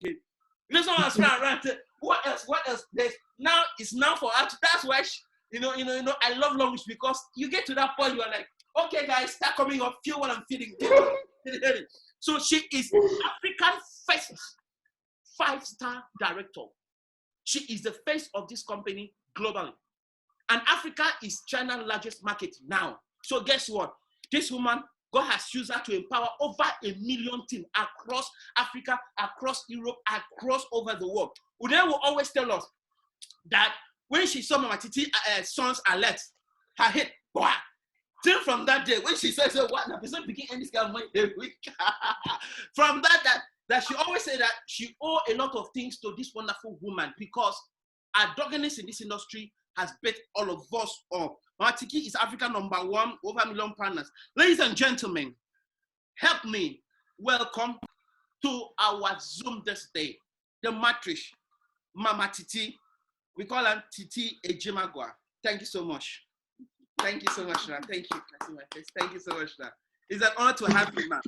This one was around. What else? What else? Now it's now for us. That's why I love language, because you get to that point you are like, okay, guys, start coming up. Feel what I'm feeling. So she is Africa's first 5-star director. She is the face of this company globally, and Africa is China's largest market now. So guess what? This woman, God has used her to empower over 1 million teams across Africa, across Europe, across over the world. Ude will always tell us that when she saw Mama Titi son's alert, her head, wow. Till from that day, when she says, what, the person begin any kind of money every week. From that she always said that she owe a lot of things to this wonderful woman, because her doggedness in this industry has bet all of us up. Matriach is Africa #1, over 1 million partners. Ladies and gentlemen, help me welcome to our Zoom this day, the Matriach, Mama Titi. We call her Titi Ejimagwa. Thank you so much. Thank you so much, man. Thank you. I see my face. Thank you so much, man. It's an honor to have you, man.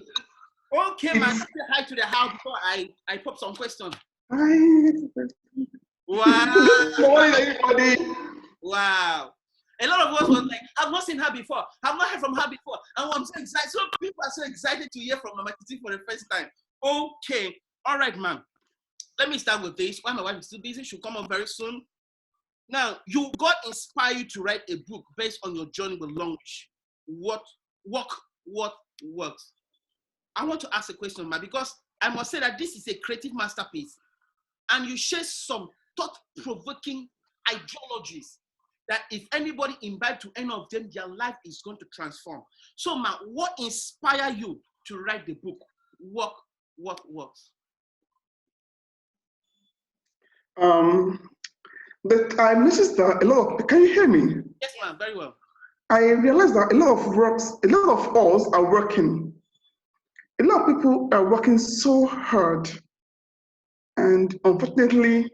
Okay, man. Say hi to the house before I pop some questions. Hi. Wow. Good morning, everybody. Wow. A lot of us was like, I've not seen her before. I've not heard from her before. And I'm so excited. So people are so excited to hear from Mama Titi for the first time. Okay. All right, ma'am. Let me start with this. While my wife is still busy, she'll come on very soon. Now, you got inspired to write a book based on your journey with LONGRICH. What works? I want to ask a question, ma'am, because I must say that this is a creative masterpiece. And you share some thought-provoking ideologies that if anybody imbibed to any of them, their life is going to transform. So, ma'am, what inspired you to write the book? What works? But I noticed that a lot of, can you hear me? Yes, ma'am, very well. I realized that a lot of us are working. A lot of people are working so hard, and unfortunately,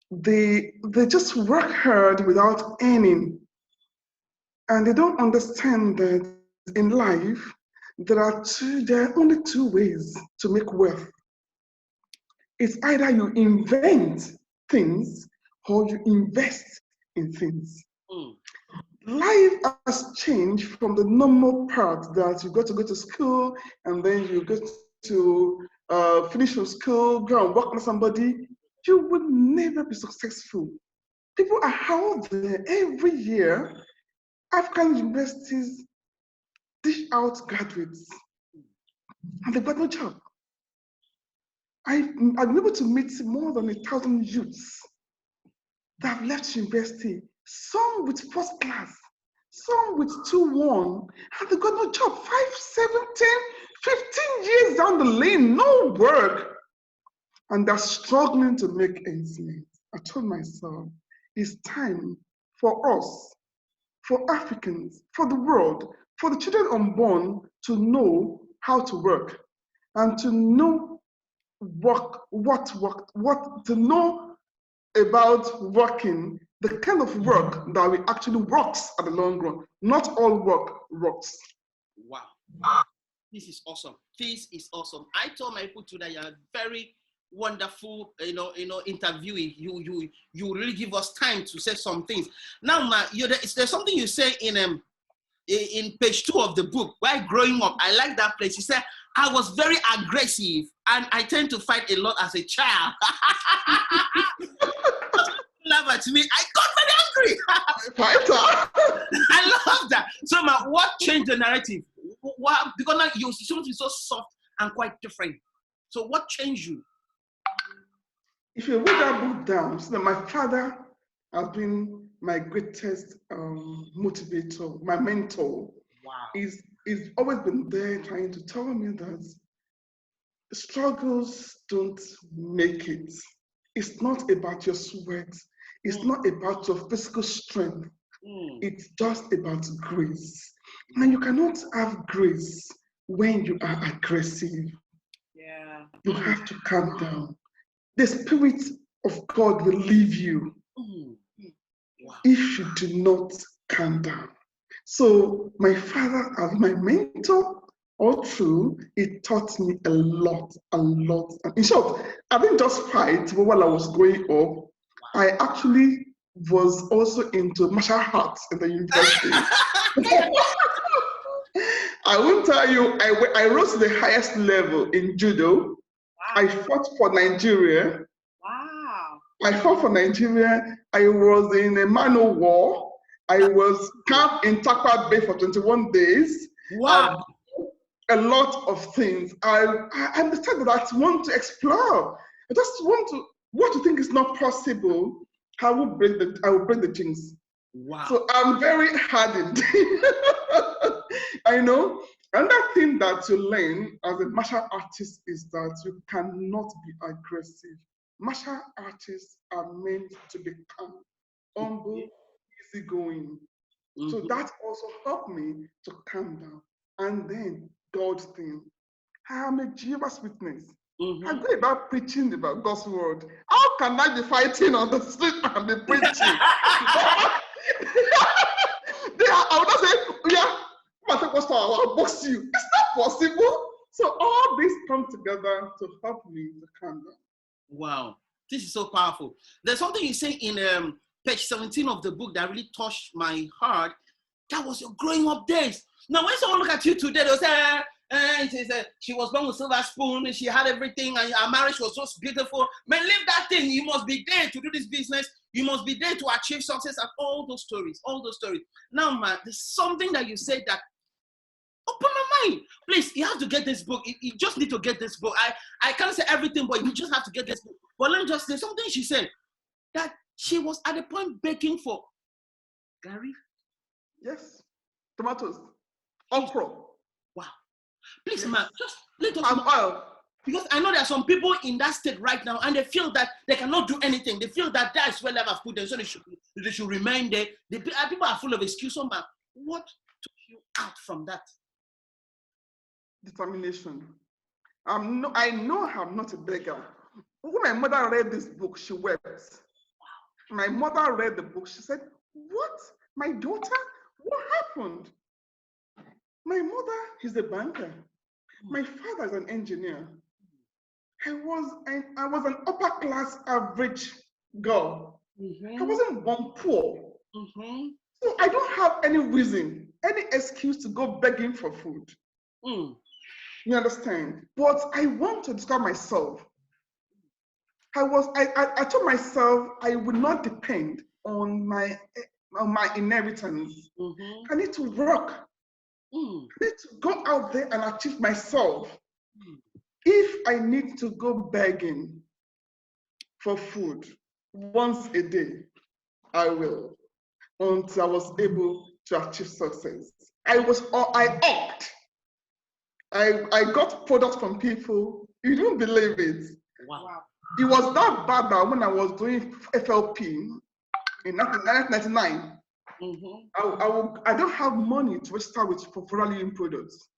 they just work hard without earning. And they don't understand that in life, there are only two ways to make wealth. It's either you invent things or you invest in things. Life has changed from the normal part that you got to go to school and then you go to finish your school, go and work with somebody. You would never be successful. People are out there every year. African universities dish out graduates and they've got no job. I've been able to meet more than 1,000 youths that have left university, some with first class, some with 2-1, and they got no job. 5, 7, 10, 15 years down the lane, no work. And they're struggling to make ends meet. I told myself, it's time for us, for Africans, for the world, for the children unborn to know how to work and to know to know about working, the kind of work that will actually works at the long run. Not all work works. Wow. This is awesome. This is awesome. I told my people today you're a very wonderful, interviewee. You really give us time to say some things. Now, there's something you say in page 2 of the book. While growing up, I like that place. You said, I was very aggressive and I tend to fight a lot as a child. Laugh at me. I got very angry. I love that. So, what changed the narrative? Because now you're something so soft and quite different. So, what changed you? If you read that book down, so that my father has been my greatest motivator, my mentor. Wow. He's always been there trying to tell me that struggles don't make it. It's not about your sweat. It's not about your physical strength. It's just about grace. And you cannot have grace when you are aggressive. Yeah. You have to calm down. The Spirit of God will leave you if you do not calm down. So my father as my mentor, all through, it taught me a lot, a lot. In short, I didn't just fight while I was growing up. I actually was also into martial arts in the university. I won't tell you, I rose to the highest level in judo. Wow. I fought for Nigeria. Wow. I fought for Nigeria. I was in a man of war. I was camped in Takwa Bay for 21 days. Wow. A lot of things. I understand that I want to explore. I just want to, what you think is not possible, I will break the jinx. Wow. So I'm very hardened. I know. Another thing that you learn as a martial artist is that you cannot be aggressive. Martial artists are meant to be calm, humble, easygoing. So that also helped me to calm down. And then God's thing. I am a Jehovah's Witness. I go about preaching about God's word. How can I be fighting on the street and be preaching? I would not say, yeah, I'll box you. It's not possible. So all this come together to help me to calm down. Wow, this is so powerful. There's something you say in page 17 of the book that really touched my heart. That was your growing up days. Now, when someone look at you today, they'll say, she was born with silver spoon, and she had everything, and our marriage was just beautiful. Man, leave that thing. You must be there to do this business. You must be there to achieve success, and all those stories, all those stories. Now, man, there's something that you said that open my mind. Please, you have to get this book. You just need to get this book. I can't say everything, but you just have to get this book. But let me just say something she said, that she was at the point begging for Gary. Yes, tomatoes, okra. Wow. Please, yes. Man, just let us palm oil. Because I know there are some people in that state right now, and they feel that they cannot do anything. They feel that that's where life has put them, so they should remain there. People are full of excuses, man. What took you out from that? Determination. I know I'm not a beggar. When my mother read this book, she wept. Wow. My mother read the book. She said, "What? My daughter? What happened?" My mother is a banker. My father is an engineer. I was an upper class average girl. I wasn't born poor. So I don't have any reason, any excuse to go begging for food. You understand? But I want to discover myself. I told myself I would not depend on my inheritance. I need to work. I need to go out there and achieve myself. If I need to go begging for food once a day, I will, until I was able to achieve success. I opted. I got products from people. You don't believe it. Wow. It was that bad that when I was doing FLP in 1999, I don't have money to register with for value products.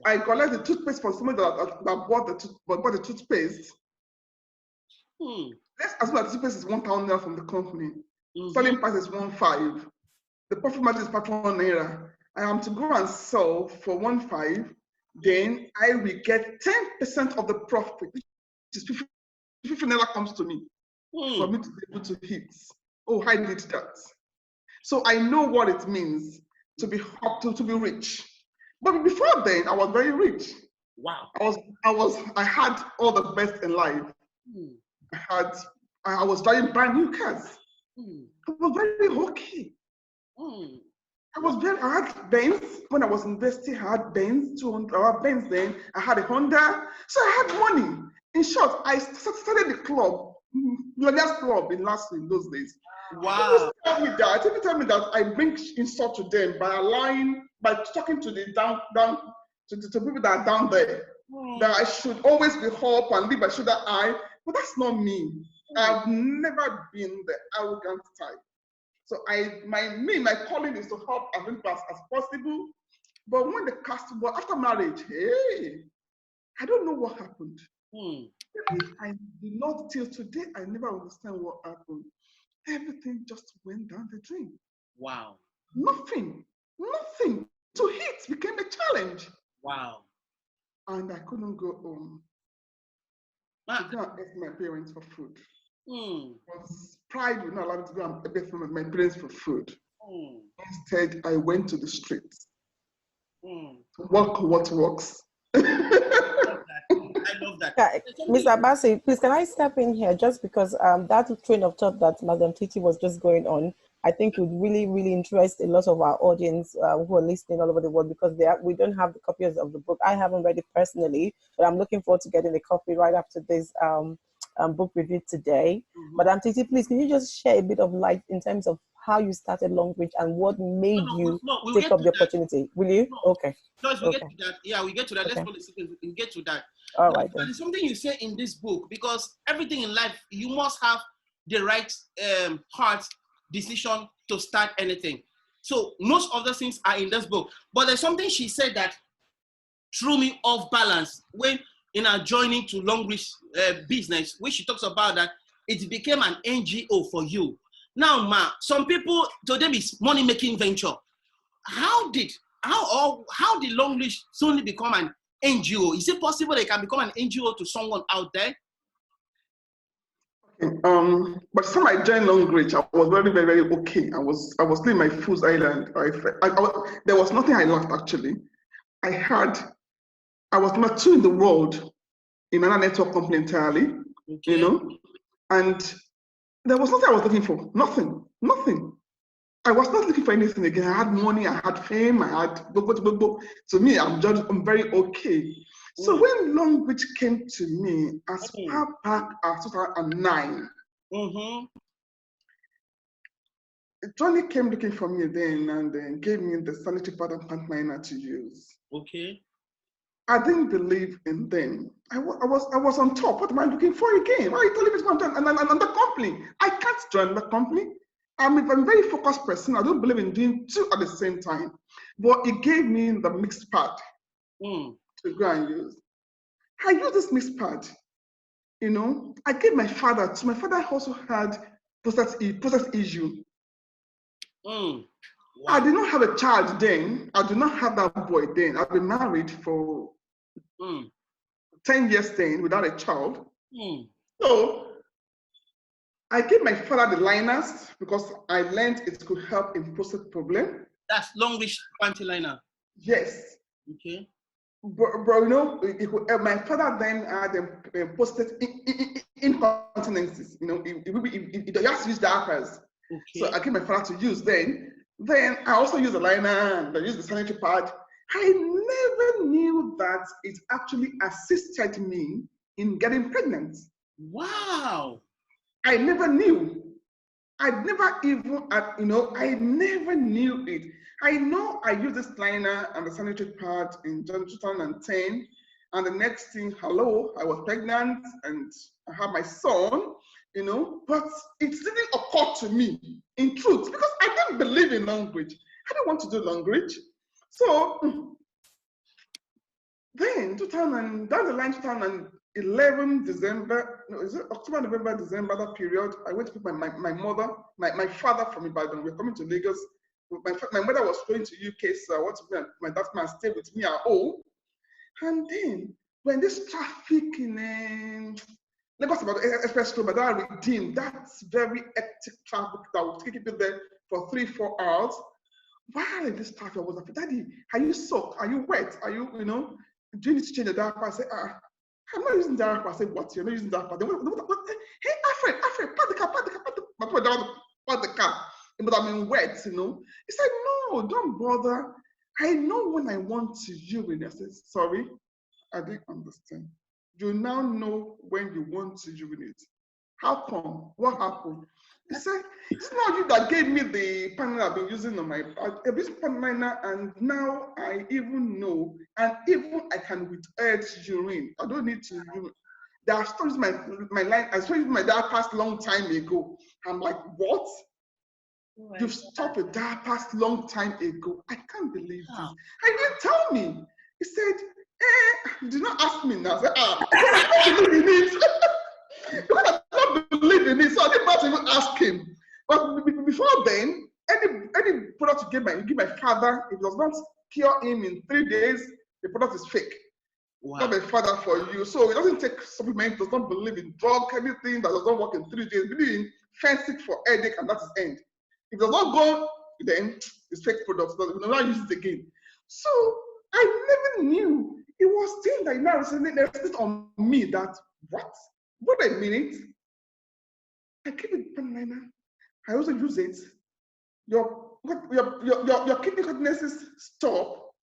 I collect the toothpaste from somebody that bought the toothpaste. Let's assume that the toothpaste is 1,000 naira from the company. Selling price is 1,500. The profit margin is 500 naira. I am to go and sell for 1,500. Then I will get 10% of the profit, which is 50 naira comes to me for me to be able to hit. Oh, I did that. So I know what it means to be rich. But before then, I was very rich. Wow. I had all the best in life. I was driving brand new cars. I was very okay. I had Benz when I was in university. I had Benz, 200. I had Benz then. I had a Honda. So I had money. In short, I started the club, Millionaires Club in those days. Wow. People tell me that I bring insult to them by talking to the to people that are down there. That I should always be up and live by shoulder high. But that's not me. I've never been the arrogant type. So my calling is to help as many as possible. But when after marriage, hey, I don't know what happened. I did not till today. I never understand what happened. Everything just went down the drain. Wow. Nothing. To hit became a challenge. Wow. And I couldn't go home to go and ask my parents for food. Because pride would not allow me to go and beg my parents for food. Instead, I went to the streets. Work what works. I love that. Mr. Abasi, please, can I step in here just because that train of thought that Madam Titi was just going on, I think would really, really interest a lot of our audience who are listening all over the world, because we don't have the copies of the book. I haven't read it personally, but I'm looking forward to getting a copy right after this book review today. Madam Titi, please, can you just share a bit of light in terms of how you started Longrich and what made you take up the opportunity? Will you? Okay. Joyce, we'll get to that. Yeah, we get to that. Let's go to sequence. We'll get to that. All right. Then. There's something you say in this book, because everything in life, you must have the right heart decision to start anything. So most of the things are in this book. But there's something she said that threw me off balance when in our joining to Longrich business, which she talks about that it became an NGO for you. Now, some people, to them, it's money-making venture. How did Longrich suddenly become an NGO? Is it possible they can become an NGO to someone out there? Okay. But some I joined Longrich, I was very, very, very okay. I was doing my Fools Island. There was nothing I lacked actually. I was number 2 in the world in another network company entirely, you know, and there was nothing I was looking for. Nothing. I was not looking for anything again. I had money, I had fame, I had to me, I'm very okay. So when Longrich came to me as far back as 2009, Johnny came looking for me then and then gave me the sanitary pad and pant liner to use. Okay. I didn't believe in them. I was on top. What am I looking for again? Why are you telling me to join another company? I can't join the company. I'm a very focused person. I don't believe in doing 2 at the same time. But it gave me the mixed pad to go and use. I used this mixed pad. You know, I gave my father. My father also had process issue. Wow. I did not have a child then. I did not have that boy then. I've been married for 10 years then without a child. So I gave my father the liners because I learned it could help in prostate problem. That's Longrich panty liner. Yes. Okay. But you know, my father then had prostate incontinences. You know, he has to use diapers. Okay. So I gave my father to use then. Then I also use the liner and I use the sanitary pad. I never knew that it actually assisted me in getting pregnant. Wow. I never knew. I never even, I never knew it. I know I used this liner and the sanitary pad in 2010. And the next thing, I was pregnant and I had my son, you know, but it didn't occur to me in truth because I didn't believe in Longrich. I didn't want to do Longrich. So then 2011 December, no, is it October, November, December, that period, I went to pick my father from Ibadan. We're coming to Lagos. My mother was going to UK, so I want to be my dad's man stay with me at home. And then when this traffic in Lagos about express road, but that redeemed, that's very hectic traffic that would take people there for 3-4 hours. While in this traffic, I was like, Daddy, are you soaked? Are you wet? Are you, do you need to change the diaper? I said, I'm not using diaper. I said, what? You're not using diaper? Hey, Alfred, park the car. But I'm in wet, you know. He said, no, don't bother. I know when I want to urinate. I said, sorry, I didn't understand. You now know when you want to urinate. How come? What happened? He said, it's not you that gave me the panel I've been using on my panel, and now I even know, and even I can withhold urine. I don't need to urinate. They have stopped my line. I started my diapers long time ago. I'm like, what? Oh, you've stopped a diapers long time ago. I can't believe this. And he didn't tell me. He said, you did not ask me now. I said, I don't believe in it. Because I don't believe in it, so I didn't want to even ask him. But before then, any product you give my father, if it does not cure him in 3 days, the product is fake. Wow. Not a father for you. So it doesn't take supplement, does not believe in drug, anything that does not work in 3 days, believe in fencing for headache, and that is end. If it does not go, then it's fake products, but we will not use it again. So I never knew it was things that now resonate on me that what? Wait a minute. I keep it pen liner. I also use it. Your kidney continences stop.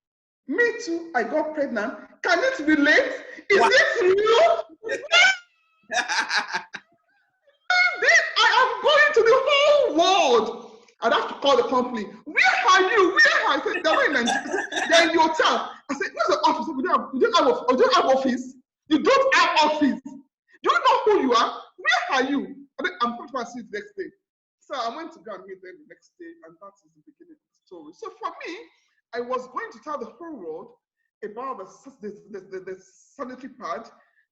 Me too, I got pregnant. Can it relate? Is it real? Then I am going to the whole world. I'd have to call the company. Where are you? Where are you? I said, they're in Nigeria. They're in the hotel. I said, where's the office? We don't have office. You don't have office. Do you know who you are? Where are you? I'm going to see the next day. So I went to go and meet them the next day, and that is the beginning of the story. So for me, I was going to tell the whole world about the sanitary pad.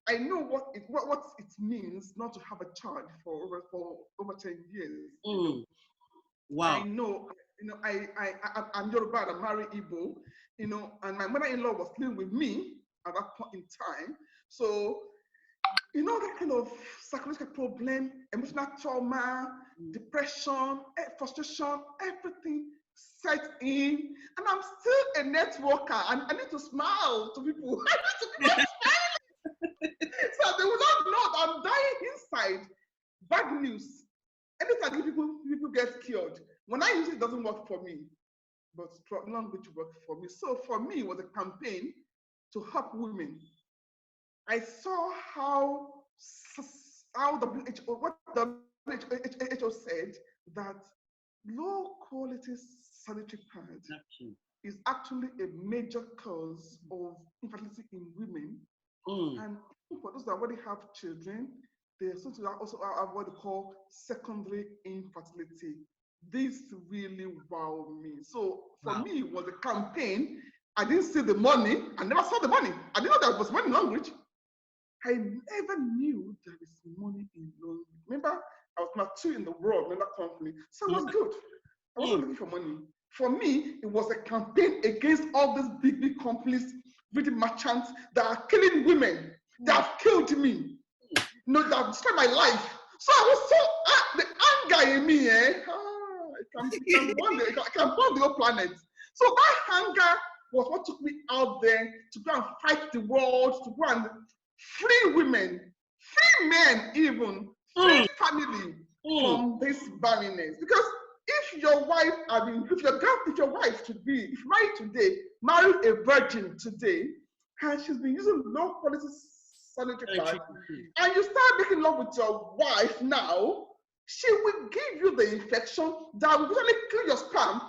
I know what it means not to have a child for over 10 years. Mm. Wow. I know, I'm Yoruba, I'm married Igbo, and my mother-in-law was living with me at that point in time. So, that kind of psychological problem, emotional trauma, depression, frustration, everything set in. And I'm still a networker, and I need to smile to people. I need to keep smiling. So they will not know that I'm dying inside. Bad news. Anytime people get cured. When I use it, it doesn't work for me, but language worked for me. So for me, it was a campaign to help women. I saw how what WHO said, that low quality sanitary pad is actually a major cause of infertility in women. And for those that already have children, they also have what they call secondary infertility. This really wowed me. So for me, it was a campaign. I didn't see the money. I never saw the money. I didn't know there was money in Longrich. I never knew there is money in Longrich. Remember, I was number 2 in the world in that company. So it was good. I wasn't looking for money. For me, it was a campaign against all these big companies, really merchants that are killing women. They have killed me. They have destroyed my life. So I was so, the anger in me, I can burn the whole planet. So that anger was what took me out there to go and fight the world, to go and free women, free men even, free family from this barrenness. Because if your wife, if your wife to be, if you're married today, married a virgin today, and she's been using low quality sanitary pad, and you start making love with your wife now, she will give you the infection that will really kill your sperm.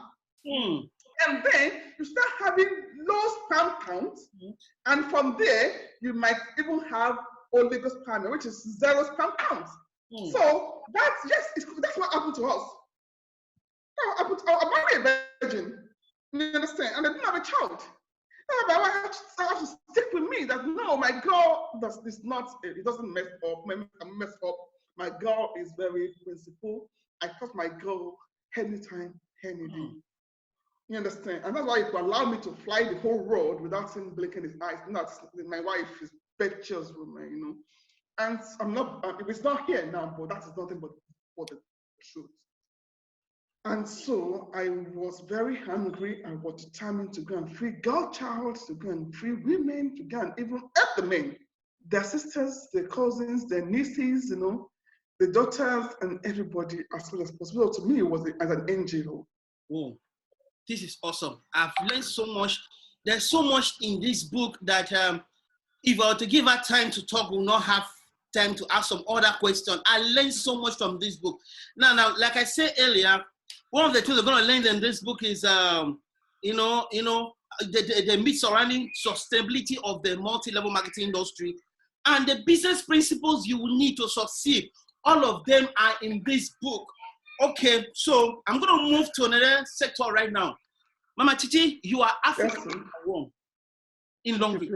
And then you start having low sperm count, and from there you might even have oligospermia, which is 0 sperm count. So that's what happened to us. I married a virgin, you understand, and I didn't have a child. I have to stick with me that no, my girl it doesn't mess up. I'm messed up. My girl is very principled. I trust my girl anytime, any day. You understand? And that's why it will allow me to fly the whole world without him blinking his eyes. My wife is pictures woman, And I'm not, it's not here now, but that is nothing but for the truth. And so I was very hungry and was determined to go and free girl child, to go and free women, to go and even help the men, their sisters, their cousins, their nieces, the daughters, and everybody as much as possible. To me, it was as an NGO. Whoa, this is awesome. I've learned so much. There's so much in this book that if I were to give her time to talk, we'll not have time to ask some other questions. I learned so much from this book. Now, like I said earlier, one of the things we're going to learn in this book is, the myths surrounding sustainability of the multi-level marketing industry and the business principles you will need to succeed. All of them are in this book. Okay, so I'm going to move to another sector right now. Mama Titi, you are African in Longrich,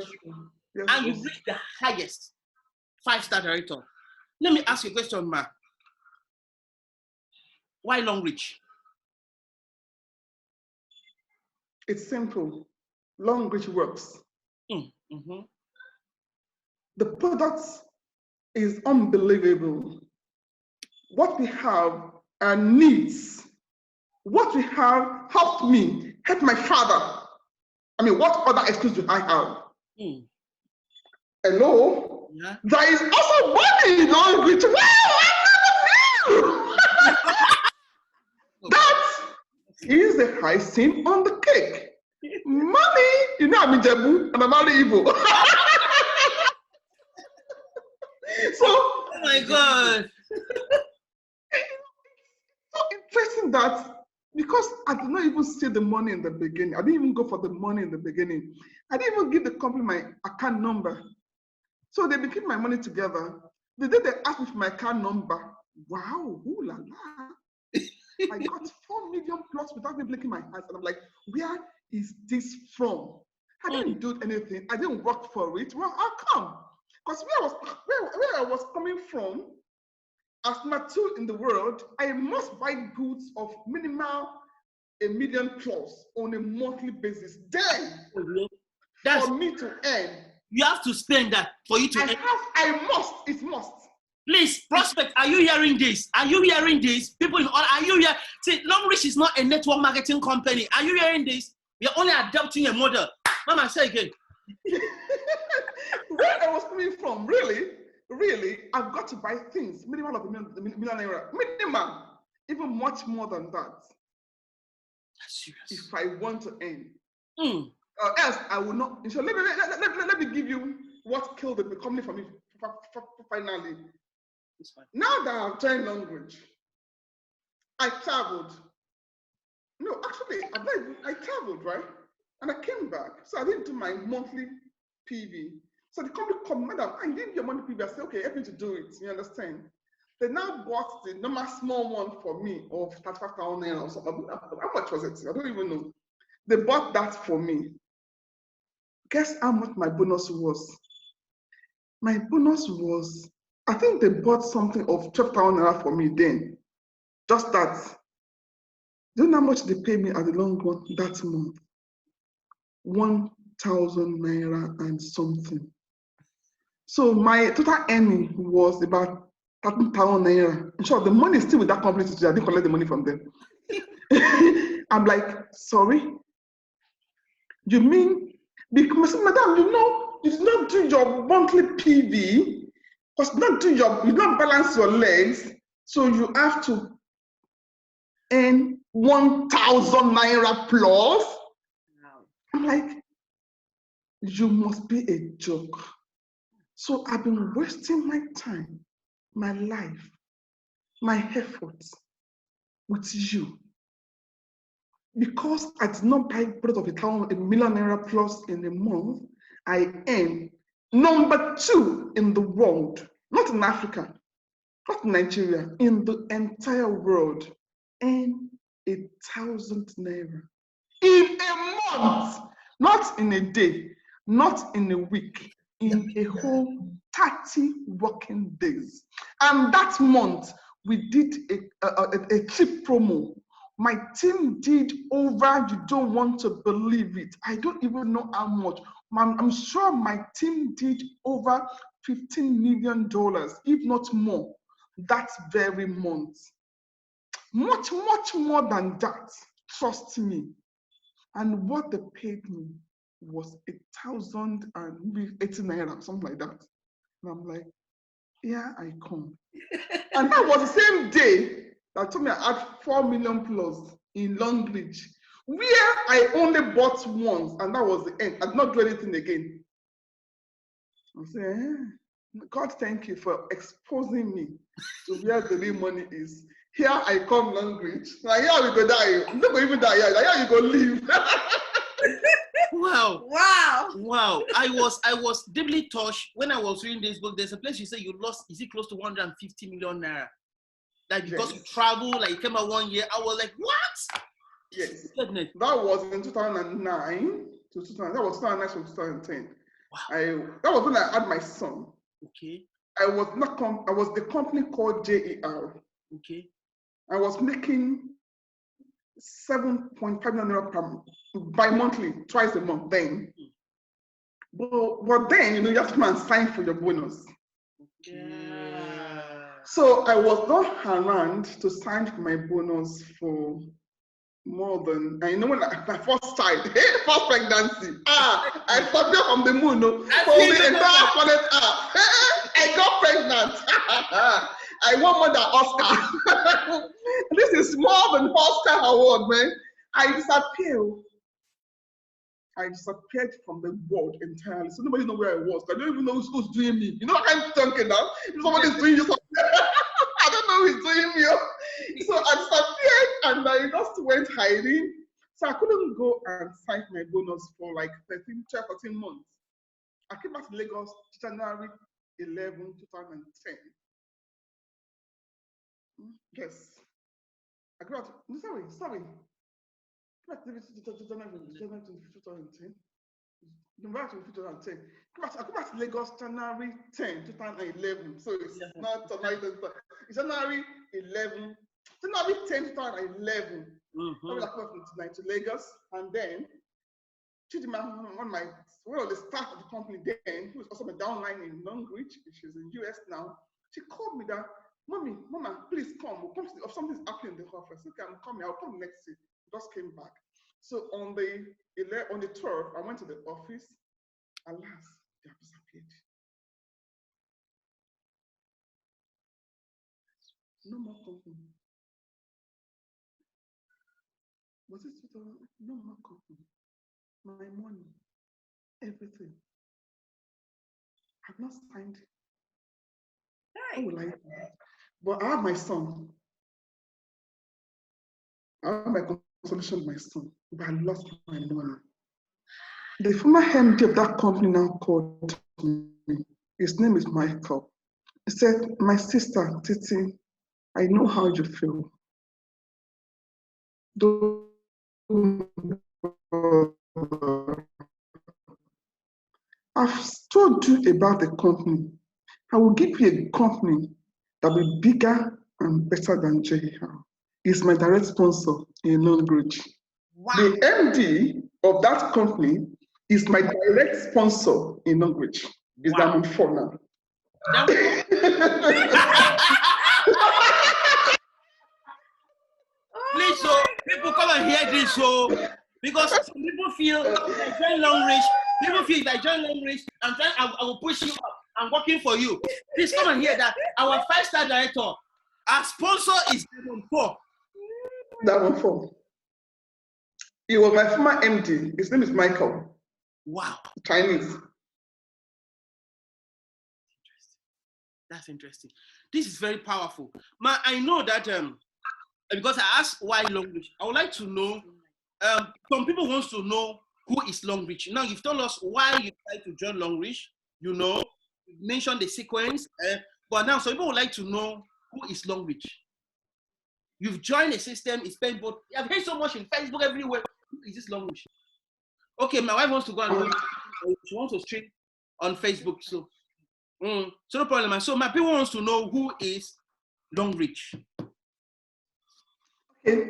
and you reached the highest 5-star director. Let me ask you a question, Ma. Why Longrich? It's simple. Longrich works. Mm-hmm. The product is unbelievable. What we have are needs. What we have helped me, helped my father. I mean, what other excuse do I have? Hello? Yeah. There is also money in LONGRICH. Wow, I never knew! That is the icing on the cake. Money, you know I'm in Jebu and I'm only evil. So, oh my God. so interesting that because I did not even see the money in the beginning, I didn't even go for the money in the beginning. I didn't even give the company my account number. So they became my money together. The day they asked me for my account number, wow, ooh la la. I got 4 million plus without me blinking my eyes. And I'm like, where is this from? I didn't do anything. I didn't work for it. Well, how come? Because where I was coming from, as number 2 in the world, I must buy goods of minimal $1 million plus on a monthly basis. Then, That's, for me to earn, you have to spend that for you to earn. I must, it must. Please, Prospect, are you hearing this? Are you hearing this? People in all, are you here? See, LONGRICH is not a network marketing company. Are you hearing this? We are only adopting a model. Mama, say again. Where I was coming from, really, I've got to buy things, minimum of $1 million, minimum, even much more than that. That's serious. If I want to earn. Or else I will not. So let me give you what killed the company for me finally. Now that I've joined LONGRICH, I traveled. No, actually, I traveled, right? And I came back. So I didn't do my monthly PV. So the company called, madam, I didn't your monthly PV. I said, okay, help me to do it. You understand? They now bought the normal small one for me of 35,000 or something. How much was it? I don't even know. They bought that for me. Guess how much my bonus was? My bonus was, I think they bought something of 12,000 for me then. Just that. Do you know how much they paid me at the long run that month? 1,000 naira and something. So my total earning was about 13,000 naira. In short, the money is still with that company today. I didn't collect the money from them. I'm like, sorry? You mean, because madam, you know, you did not do your monthly PV, because you don't balance your legs, so you have to earn 1,000 naira plus. Wow. I'm like, you must be a joke. So I've been wasting my time, my life, my efforts with you. Because I did not buy product of $1 million naira plus in a month, I earn number 2 in the world, not in Africa, not in Nigeria, in the entire world, earn 1,000 naira in a month, not in a day, not in a week, in a whole 30 working days. And that month, we did a cheap promo. My team did over, you don't want to believe it. I don't even know how much. I'm sure my team did over $15 million, if not more, that very month. Much, much more than that, trust me. And what they paid me was 1,080 naira, something like that. And I'm like, yeah, I come. And that was the same day that told me I had 4 million plus in LONGRICH, where I only bought once, and that was the end. I did not do anything again. I said, God, thank you for exposing me to where the real money is. Here I come, LONGRICH. Now here we go die. I'm not going to even die here. Now here you go live. Wow. Wow. Wow. I was deeply touched when I was reading this book. There's a place you say you lost, is it close to 150 million naira? Like because you travel, like you came out 1 year. I was like, what? Yes. Goodness. That was in 2009 to 2000. That was 2009 to 2010. Wow. That was when I had my son. Okay. I was the company called JER. Okay. I was making 7.5 million naira bi-monthly, twice a month then. But then, you have to come and sign for your bonus. Yeah. So I was not around to sign for my bonus for more than, when my first child, first pregnancy, I disappeared from the moon, for the entire planet I got pregnant. I won more than Oscar. This is more than Oscar award, man. I disappeared from the world entirely. So nobody knows where I was. I don't even know who's doing me. What I'm thinking now? If somebody's doing you something, I don't know who's doing me. So I disappeared and I just went hiding. So I couldn't go and sign my bonus for like 13 months. I came back to Lagos January 11, 2010. Yes. I came back to, sorry. I came back to January 2010. November 2010. I come back to Lagos January 10, 2011. So it's not January 10, it's January 11, January 10, 2011. I come back to Lagos, and then one of the staff of the company then, who was also my downline in Longrich, which is in US now, she called me that, Mama, please come. We'll come to something's happening in the office. Okay, I'm coming. I'll come next week. Just came back. So on the 12th, I went to the office. Alas, they have disappeared. No more company. Was it no more company? My money, everything. I've not signed. How will I do? But I have my son. I have my consolation with my son, but I lost my money. The former MD of that company now called me. His name is Michael. He said, my sister, Titi, I know how you feel. I've told you about the company. I will give you a company that will be bigger and better than JHR. He's my direct sponsor in LONGRICH. Wow. The MD of that company is my direct sponsor in LONGRICH. Is that on 4 now? Please, so people come and hear this, so because some people feel if I join LONGRICH, people feel if I join LONGRICH, I will push you up. I'm working for you. Please come and hear that our 5-star director, our sponsor is Diamond 4. Diamond 4. He was my former MD. His name is Michael. Wow. Chinese. That's interesting. This is very powerful. I know that because I asked why LONGRICH, I would like to know, some people want to know who is LONGRICH. Now you've told us why you tried to join LONGRICH, you mentioned the sequence, but now some people would like to know who is LONGRICH. You've joined a system, it's been both, I've heard so much in Facebook everywhere. Who is this LONGRICH? Okay, my wife wants to go and watch, she wants to stream on Facebook, so no problem. So my people wants to know who is LONGRICH. Okay,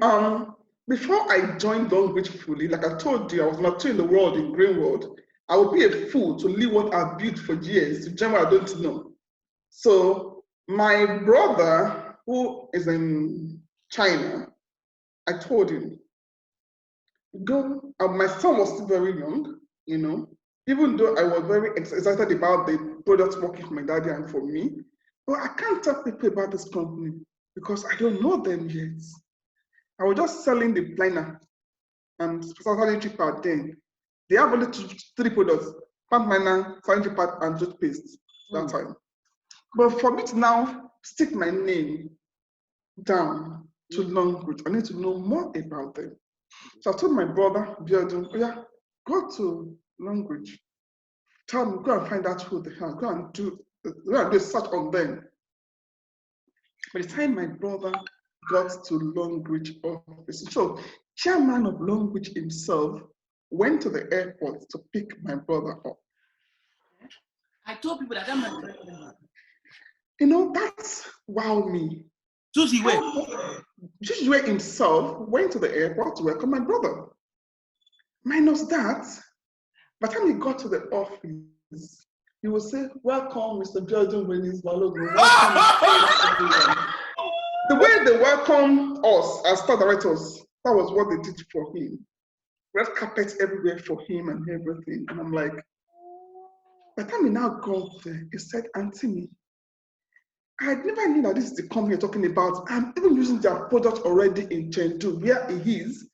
before I joined LONGRICH fully, like I told you, I was not in the world in Greenwood. I would be a fool to leave what I've built for years to join what I don't know. So my brother, who is in China, I told him, go. My son was still very young, even though I was very excited about the products working for my daddy and for me, but I can't tell people about this company because I don't know them yet. I was just selling the planner and sanitary pad then. They have only 3 products, pump liner, sanitary pad, and toothpaste that time. But for me to now stick my name down to LONGRICH, I need to know more about them. So I told my brother, Biodun, go to LONGRICH. Tell me, go and find out who they are. Go and do a search on them. By the time my brother got to LONGRICH office, so chairman of LONGRICH himself went to the airport to pick my brother up. I told people that my friend. That's wow me. Susie himself went to the airport to welcome my brother. Minus that, By the time he got to the office, he would say, "Welcome, Mr. Jordan Willis Balogun. Welcome." The way they welcomed us as star directors, that was what they did for him. Red carpets everywhere for him and everything. And I'm like, by the time he now got there, he said, "Anthony, I never knew that this is the company you're talking about. I'm even using their product already in Chengdu, where he is.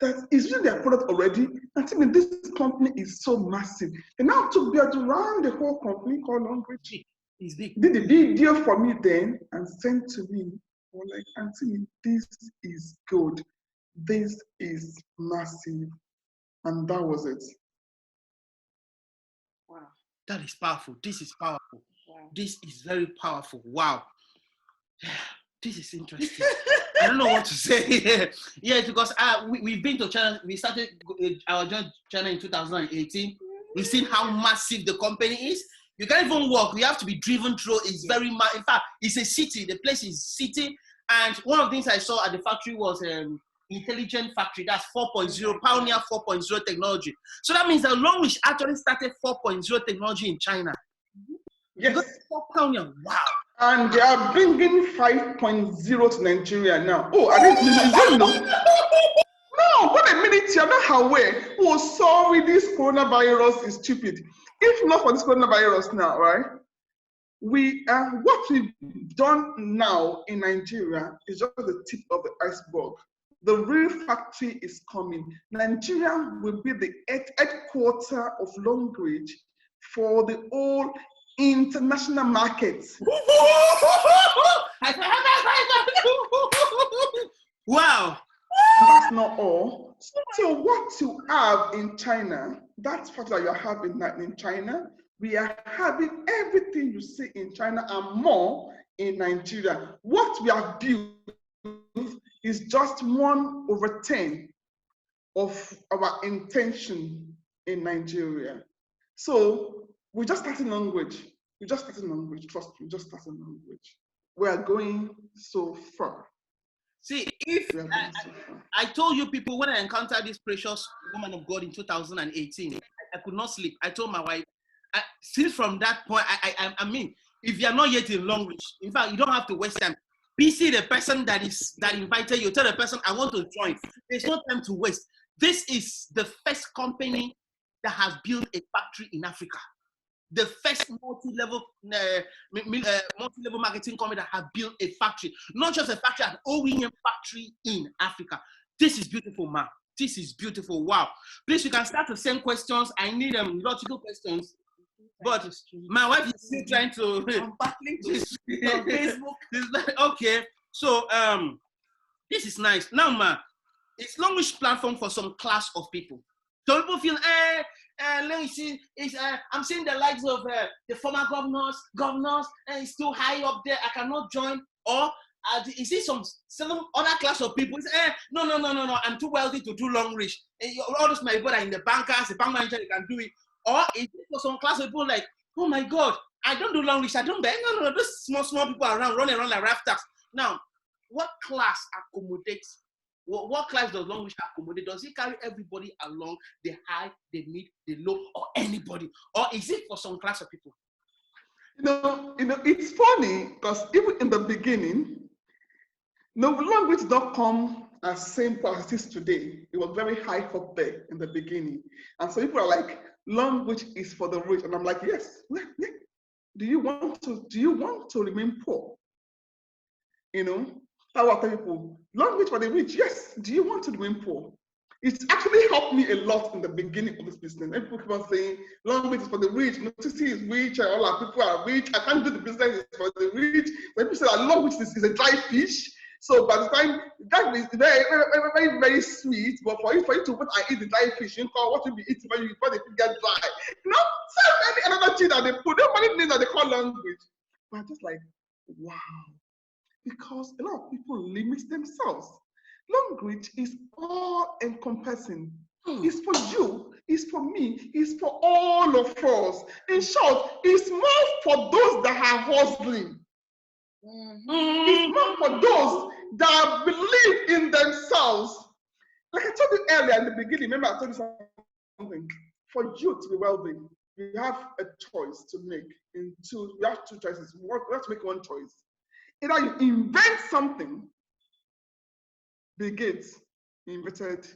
That is using their product already. And tell me, this company is so massive." And now took me around the whole company called LONGRICH. Did the video for me then and sent to me. I was like, "Anthony, this is good. This is massive." And that was it. Wow. That is powerful. This is powerful. Wow. This is very powerful. Wow. This is interesting. I don't know what to say. Yeah, because we've been to China. We started our joint China in 2018. We've seen how massive the company is. You can't even walk. We have to be driven through. It's very in fact, it's a city. The place is city. And one of the things I saw at the factory was intelligent factory. That's 4.0, pioneer 4.0 technology. So that means that LONGRICH actually started 4.0 technology in China. Yes. Pioneer. Wow. And they are bringing 5.0 to Nigeria now. Oh, I didn't know. No, wait a minute, you're not aware. Oh, sorry, this coronavirus is stupid. If not for this coronavirus now, right? What we've done now in Nigeria is just the tip of the iceberg. The real factory is coming. Nigeria will be the headquarter of LONGRICH for the whole international markets. Wow. That's not all. So what you have in China, that's what you have in China. We are having everything you see in China and more in Nigeria. What we have built is just 1/10 of our intention in Nigeria. So we just started LONGRICH. Trust me, just started LONGRICH. We are going so far. See, if I told you people when I encountered this precious woman of God in 2018, I could not sleep. I told my wife, since from that point, I mean, if you are not yet in LONGRICH, in fact, you don't have to waste time. BC the person that invited you, tell the person I want to join. There's no time to waste. This is the first company that has built a factory in Africa. The first multi-level marketing company that has built a factory, not just a factory, an OEM factory in Africa. This is beautiful, man. This is beautiful. Wow. Please, you can start to send questions. I need logical questions. But my wife is still trying to. I'm battling to on Facebook. Okay. So this is nice. Now, man, it's LONGRICH platform for some class of people. So people feel, let me see, I'm seeing the likes of the former governors, and it's too high up there. I cannot join. Or you see some other class of people. No, I'm too wealthy to do LONGRICH. All those my people are in the bankers, the bank manager, they can do it. Or it's for some class of people like, oh my God, I don't do LONGRICH. I don't beg. No, those small people around running around like rafters. Now, what class accommodates? What class does LONGRICH accommodate? Does it carry everybody along, the high, the mid, the low, or anybody? Or is it for some class of people? You know, it's funny because even in the beginning, LONGRICH did not come as simple as it is today. It was very high up there in the beginning. And so people are like, LONGRICH is for the rich. And I'm like, yes. Do you want to remain poor? You know? How are people? LONGRICH for the rich, yes. Do you want to remain poor? It's actually helped me a lot in the beginning of this business. And people keep on saying, LONGRICH is for the rich, Titi is rich, and all our people are rich. I can't do the business, it's for the rich. So people say that LONGRICH is a dry fish. So by the time, that is very, very, very, very sweet, but for you to put and eat the dry fish, you call what you be eating before the fish get dry. You know, so many another thing that they put, there are many things that they call LONGRICH. But I'm just like, wow. Because a lot of people limit themselves. LONGRICH is all encompassing. It's for you, it's for me, it's for all of us. In short, it's more for those that are hustling. It's more for those that believe in themselves. Like I told you earlier in the beginning, remember I told you something. for you to be wealthy, you have a choice to make. You have two choices. You have to make one choice. Either you invent something. Bill Gates invented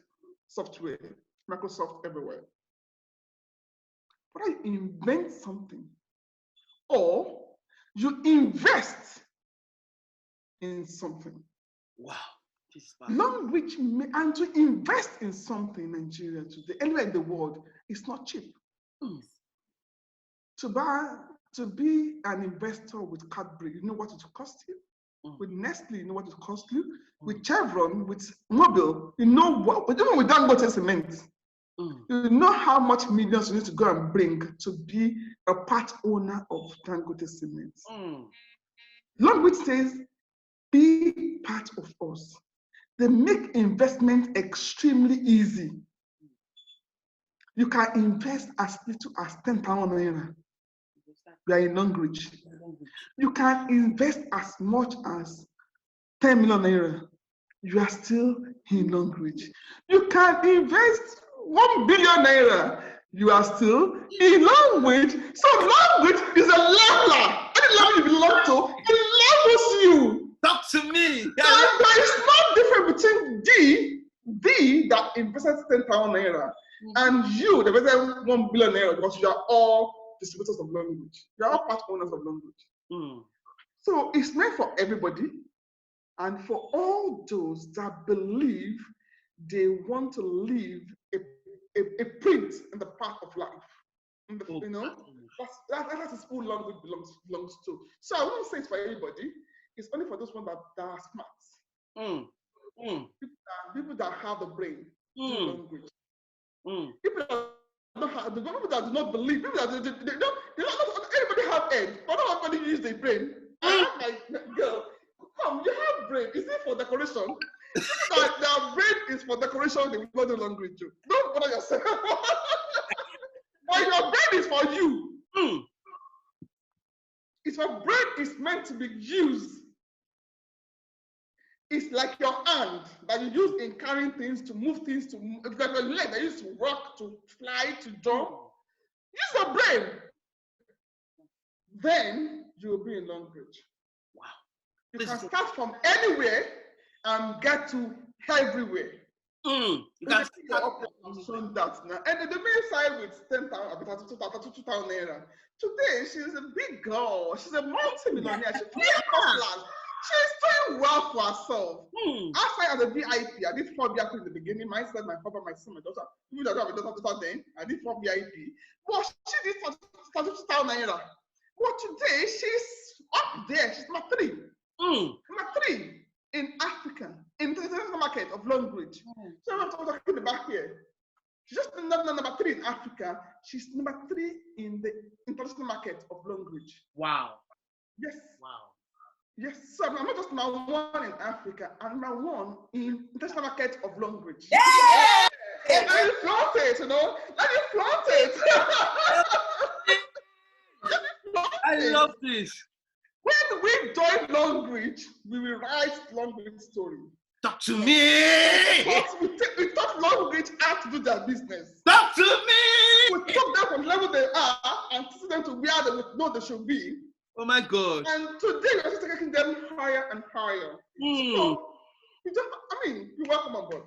software, Microsoft everywhere. Whether you invent something or you invest in something. Wow. Long-reach, and to invest in something in Nigeria today, anywhere in the world, it's not cheap. To be an investor with Cadbury, you know what it will cost you? With Nestle, you know what it will cost you? With Chevron, with Mobil, you know what? But even with Dangote Cement, you know how much millions you need to go and bring to be a part owner of Dangote Cement. Long-reach says, be part of us. They make investment extremely easy. You can invest as little as 10,000 naira. You are in Longrich. You can invest as much as 10 million naira. You are still in Longrich. You can invest 1 billion naira. You are still in Longrich. So Longrich is a leveler. Any level you belong to, it levels you. Talk to me. So there is no difference between D that invested 10,000 naira and you that invested 1 billion naira, because you are all distributors of Longrich. You are all part owners of Longrich. So it's meant for everybody and for all those that believe they want to live a print in the path of life. You know, that is who Longrich belongs to. So I won't say it's for everybody. It's only for those ones that are smart. People that have the brain. Longrich. People that don't have, the people that do not believe, people that they don't everybody have head, but not everybody use their brain. I have my girl. Come, you have brain. Is it for decoration? People that their brain is for decoration, they will not do Longrich. Don't bother yourself. But your brain is for you. It's your brain is meant to be used. It's like your hand that you use in carrying things, to move things, it's like your leg that you use to walk, to fly, to jump. Use your brain. Then you will be in Longrich. Wow. You can start from anywhere and get to everywhere. You can start shown that now. And the main side with 10,000, 2,000 naira. Today, she's a big girl. She's a multi-millionaire. She's doing well for herself. Outside as a VIP, I did 4 VIP in the beginning. Myself, my father, my son, my daughter. Even though I have a daughter then, I did 4 VIP. But she did 32,000 naira. But today, she's up there. She's number 3. Number 3 in Africa, in the international market of Longrich. So I'm talking about here. She's just number 3 in Africa. She's number 3 in the international market of Longrich. Wow. Yes. Wow. Yes, so I'm not just number 1 in Africa, I'm number 1 in international market of Longrich. Yeah! Let me flaunt it, you know? Let me flaunt it. I love this. When we join Longrich, we will write Longrich story. Talk to me. We taught Longrich how to do their business. Talk to me. We took them from the level they are and teach them to where they know they should be. Oh my God. And today we're just taking them higher and higher. So, you're welcome on board.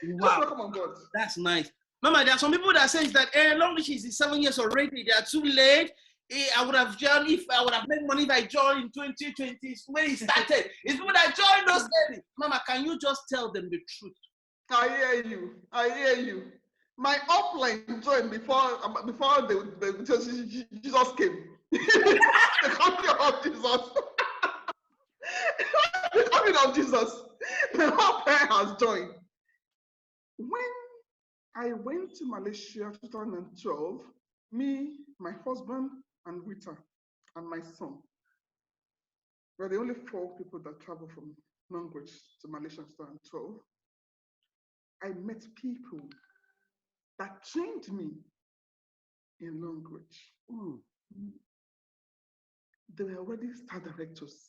Wow. Just welcome on board. That's nice. Mama, there are some people that say that Longrich is 7 years already. They are too late. I would have joined if I would have made money if I joined in 2020 when it started. It's people that joined those days. Mama, can you just tell them the truth? I hear you. My upline joined before Jesus came. The coming of Jesus. The coming of Jesus. The upline has joined. When I went to Malaysia 2012, me, my husband, and Rita, and my son, we're the only 4 people that travel from Longrich to Malaysia in 2012. I met people that trained me in Longrich. They were already star directors.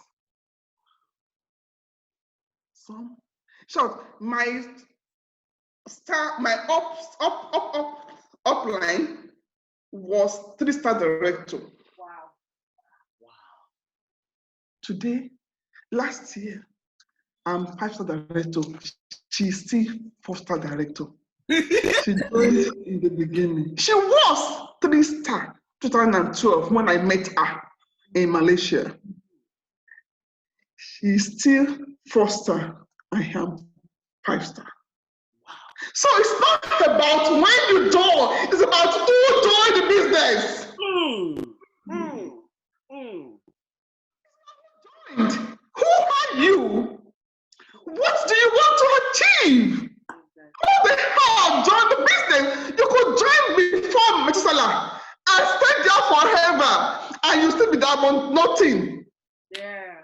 Some, shout, my upline was 3-star director. Wow. Wow. Today, last year, I'm 5-star director. She's still 4-star director. She joined in the beginning. She was 3-star 2012 when I met her in Malaysia. She's still 4-star. I am 5-star. Wow. So it's not about when you join, it's about who joined the business. Who are you? What do you want to achieve? Who the hell joined the business? You could join before Methuselah and stay there forever, and you still be there on nothing. Yeah.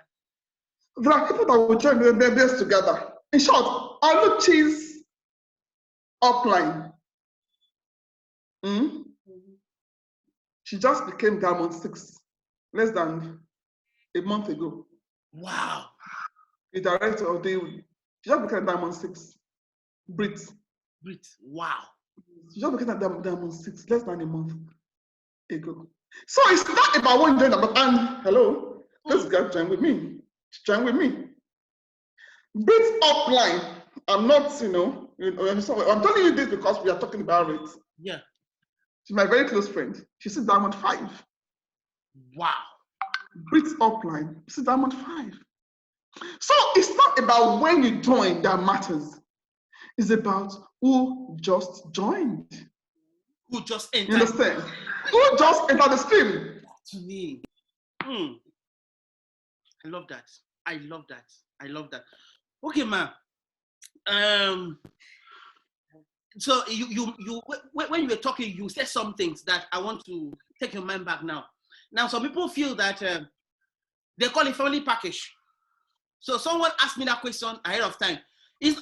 There are people that will join the business together. In short, Oluchi's upline. She just became Diamond 6 less than a month ago. Wow. The director of the, she just became Diamond 6. Brit. Wow. She just became Diamond 6 less than a month ago. So it's not about when you join the and hello, this guy join with me. Join with me. Brit's upline. I'm not, I'm telling you this because we are talking about it. Yeah. She's my very close friend. She's a Diamond 5. Wow. Brit's upline. She's a Diamond 5. So it's not about when you join that matters. It's about who just joined. Who just entered. You understand? Who just entered the stream. To me. I love that. I love that. I love that. Okay, ma. So you when you were talking, you said some things that I want to take your mind back now. Now, some people feel that they call it family package. So someone asked me that question ahead of time.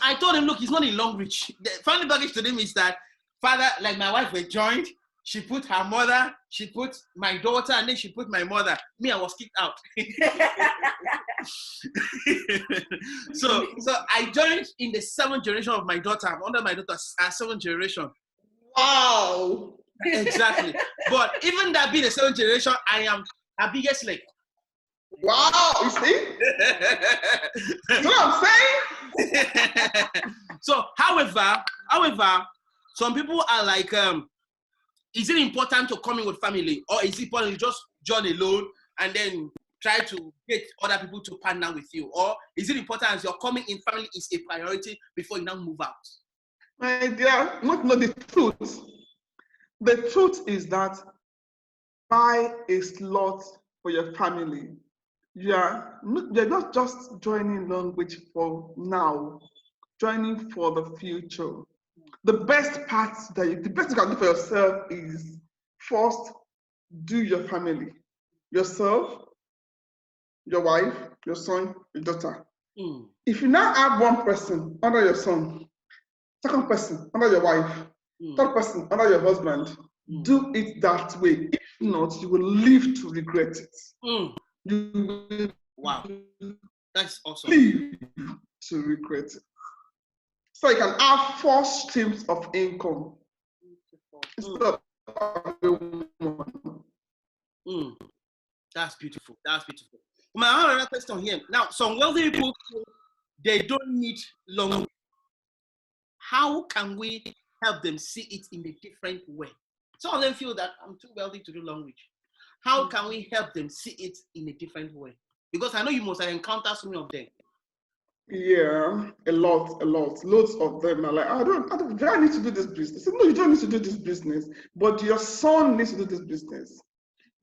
I told him, look, it's not in Longrich. The family package to them is that father, like my wife, were joined. She put her mother, she put my daughter, and then she put my mother. Me, I was kicked out. so I joined in the 7th generation of my daughter. I'm under my daughter's 7th generation. Wow. Exactly. But even that being the 7th generation, I am her biggest leg. Wow, you see? That's what I'm saying? So, however, some people are like, is it important to come in with family, or is it important to just join alone and then try to get other people to partner with you? Or is it important as you're coming in family is a priority before you now move out? My dear, not the truth. The truth is that buy a slot for your family. You're not just joining Longrich for now, joining for the future. The best part the best you can do for yourself is first do your family, yourself, your wife, your son, your daughter. If you now have one person under your son, second person under your wife, third person under your husband, do it that way. If not, you will live to regret it. You will That's awesome. live to regret it. So you can have 4 streams of income instead of one. That's beautiful. That's beautiful. I have another question here. Now, some wealthy people, they don't need long. How can we help them see it in a different way? Some of them feel that I'm too wealthy to do Longrich. How can we help them see it in a different way? Because I know you must have encountered so many of them. Yeah, a lot. Loads of them are like, do I need to do this business? I said, no, you don't need to do this business, but your son needs to do this business.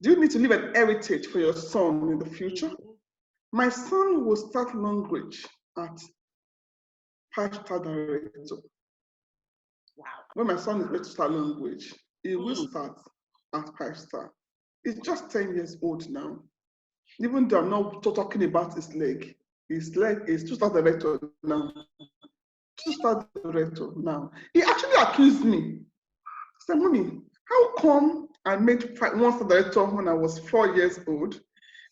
Do you need to leave an heritage for your son in the future? My son will start Longrich at 5-star director. Wow. When my son is ready to start Longrich, he will start at 5-star. He's just 10 years old now. Even though I'm not talking about his leg is 2-star director now. 2-star director now. He actually accused me. He said, Mommy, how come I made 1-star director when I was 4 years old?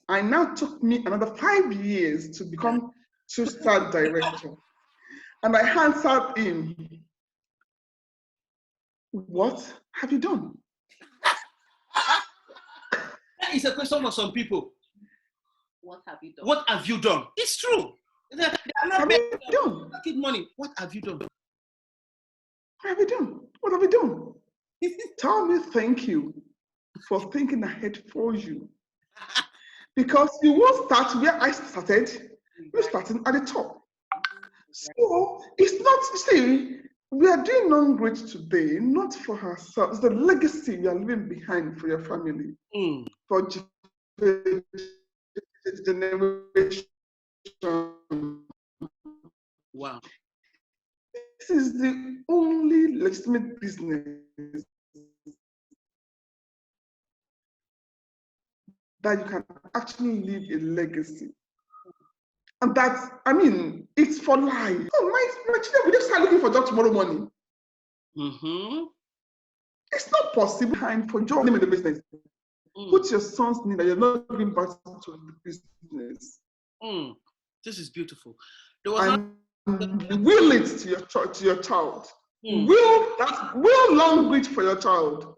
I now took me another 5 years to become 2-star director. And I answered him, what have you done? That is a question for some people. What have you done? What have you done? It's true. They are not Have you done? making money. What have you done? What have you done? What have you done? Tell me thank you for thinking ahead for you. Because you won't start where I started, you're starting at the top. So it's not, see, we are doing LONGRICH today, not for ourselves. It's the legacy we are leaving behind for your family, for generation. Wow. This is the only legitimate business that you can actually leave a legacy. And that's, I mean, it's for life. Oh, my children will just start looking for job tomorrow morning. It's not possible behind for job in the business. Put your son's name that you're not giving back to the business. This is beautiful. There was will it to your child. Will LONGRICH for your child.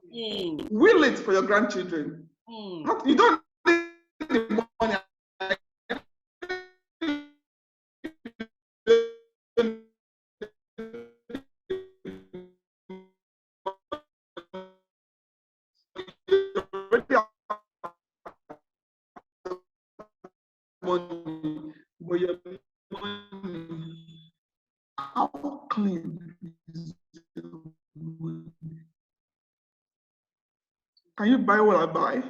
Will it for your grandchildren. You don't need the money. Money, but your money, how clean is your money? Can you buy what I buy?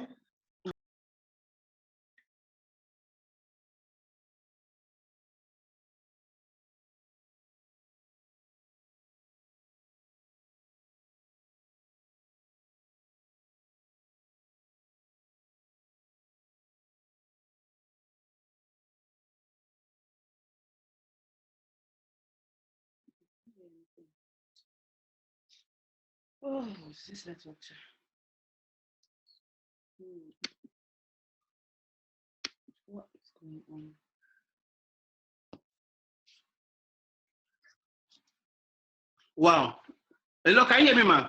Oh, this network. What is going on? Wow. Hello, can you hear me, man?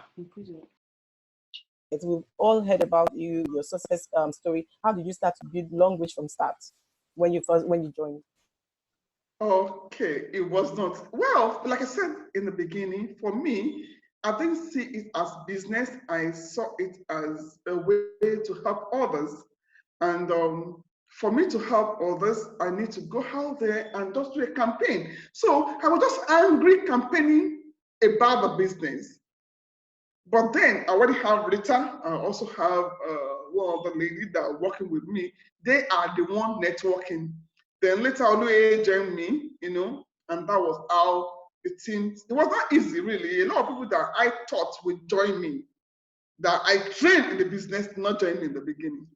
We've all heard about you, your success story. How did you start to build LONGRICH from start when you joined? Okay, it was not, well, like I said in the beginning, for me, I didn't see it as business. I saw it as a way to help others. And for me to help others, I need to go out there and just do a campaign. So I was just angry campaigning about the business. But then I already have Rita. I also have one other lady that are working with me. They are the one networking. Then later Oluye joined me, you know, and that was how the team, it was not easy really. A lot of people that I thought would join me, that I trained in the business, not join me in the beginning.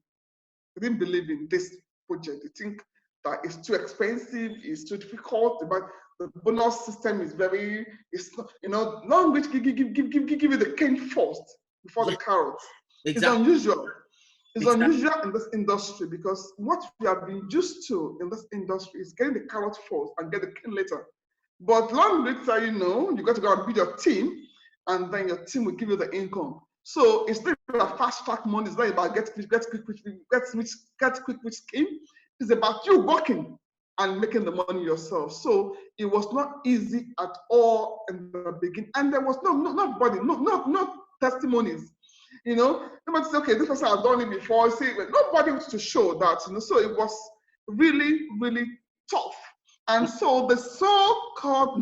They didn't believe in this project. They think that it's too expensive, it's too difficult, but the bonus system is very, it's not, you know, LONGRICH give you the cane first before the carrots. Exactly. It's unusual. It's unusual in this industry because what we have been used to in this industry is getting the carrot first and get the cane later. But LONGRICH, you know, you got to go and build your team, and then your team will give you the income. So it's not about fast track money. It's not about get quick scheme. It's about you working and making the money yourself. So it was not easy at all in the beginning, and there was no testimonies. You know, nobody said, okay, this person has done it before. See, nobody was to show that. You know, so it was really, really tough. And so the so-called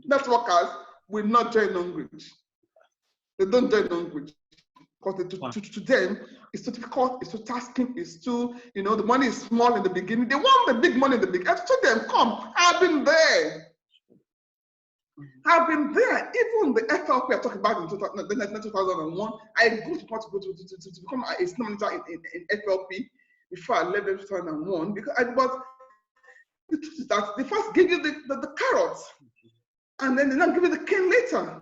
networkers will not join LONGRICH. They don't join LONGRICH because to them it's too difficult, it's too tasking, it's too, you know, the money is small in the beginning. They want the big money in the beginning. I told them, come, I've been there. I've been there. Even the FLP I talked about in 2001, I go to become a senior manager in FLP before I left in 2001 because the truth is that they first give you the carrots and then they don't give you the cane later.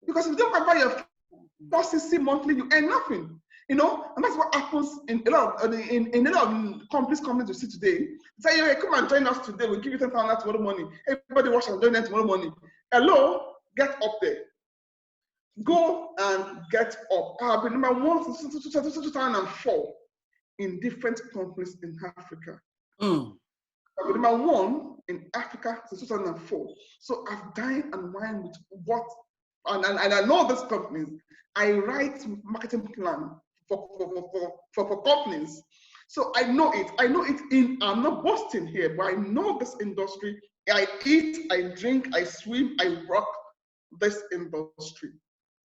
Because if you don't cover your first CC monthly, you earn nothing. You know, and that's what happens in a lot of companies you see today. Say, hey, come and join us today. We'll give you 10,000 tomorrow morning. Everybody watch and join them tomorrow morning. Hello, get up there. Go and get up. I've been number one since 2004 in different companies in Africa. I've been number one in Africa since 2004. So I've dined and wined with what, and I know these companies. I write marketing plan for companies. So I know it. I know it I'm not boasting here, but I know this industry. I eat, I drink, I swim, I work this industry.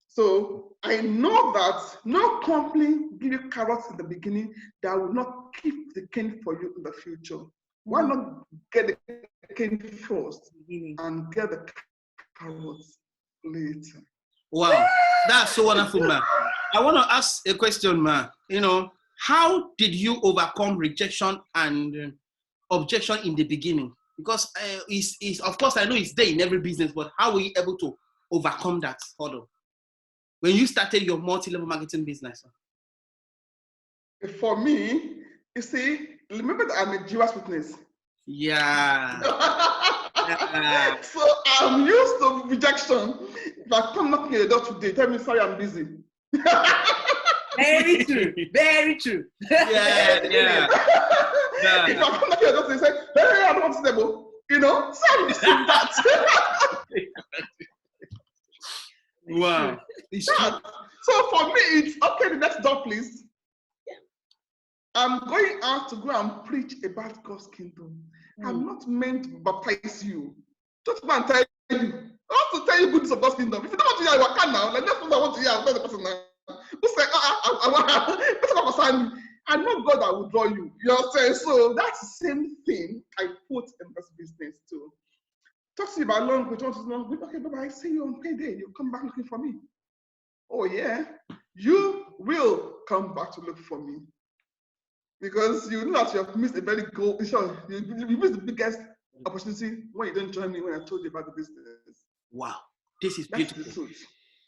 So I know that no company give you carrots in the beginning that will not keep the cane for you in the future. Why not get the cane first and get the carrots later? Wow, that's so wonderful, man. I want to ask a question, man. You know, how did you overcome rejection and objection in the beginning? Because of course, I know it's there in every business, but how were you able to overcome that hurdle when you started your multi-level marketing business? For me, you see, remember that I'm a Jehovah's Witness. Yeah. So I'm used to rejection. If I come knocking at the door today, tell me, sorry, I'm busy. Very true. Very true. Yeah. If I come knocking at the door today, say, hey, I don't want to stable. You know, so I'm used to that. Wow. It's true. So for me, it's okay, the next door, please. I'm going out to go and preach about God's kingdom. I'm not meant to baptize you. Just go and tell you. I want to tell you goodness of God's kingdom. If you don't want to hear, I can now. Like that's what I want to hear. I'll tell the person now. Who say, I know God that will draw you. You know what I'm saying? So that's the same thing I put in this business too. Talk to you about language. Okay, but I see you on payday. You come back looking for me. Oh yeah, you will come back to look for me. Because you know that you have missed a very goal. You missed the biggest opportunity when you didn't join me when I told you about the business. Wow, this is beautiful.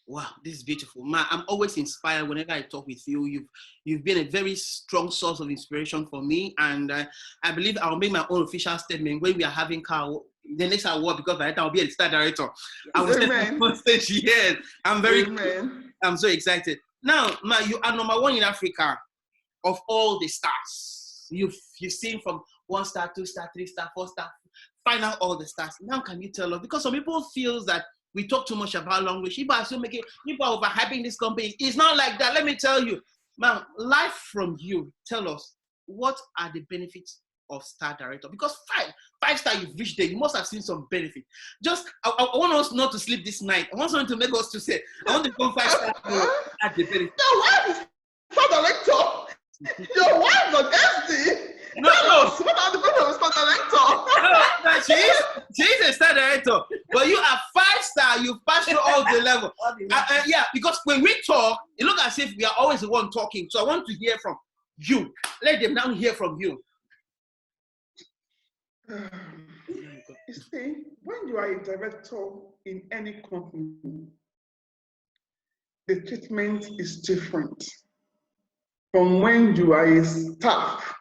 Wow, this is beautiful. Man, I'm always inspired whenever I talk with you. You've been a very strong source of inspiration for me. And I believe I'll make my own official statement when we are having the next award, because by that time I'll be a star director. I will say, yes, I'm so excited. Now, man, you are number one in Africa. Of all the stars, you've seen from 1 star, 2 star, 3 star, 4 star, find out all the stars. Now, can you tell us? Because some people feel that we talk too much about LONGRICH. People are overhyping this company. It's not like that. Let me tell you, man. Live from you. Tell us, what are the benefits of star director? Because five star you've reached there, you must have seen some benefit. Just I want us not to sleep this night. I want someone to make us to say, I want to go 5 stars at the benefit. Your wife is star director. Your wife on SD. No. What are the benefits of star director? No, she is a star director. But you are 5 star. You've passed through all the level. Yeah, because when we talk, it looks as if we are always the one talking. So I want to hear from you. Let them now hear from you. You see, when you are a director in any company, the treatment is different from when you are a staff,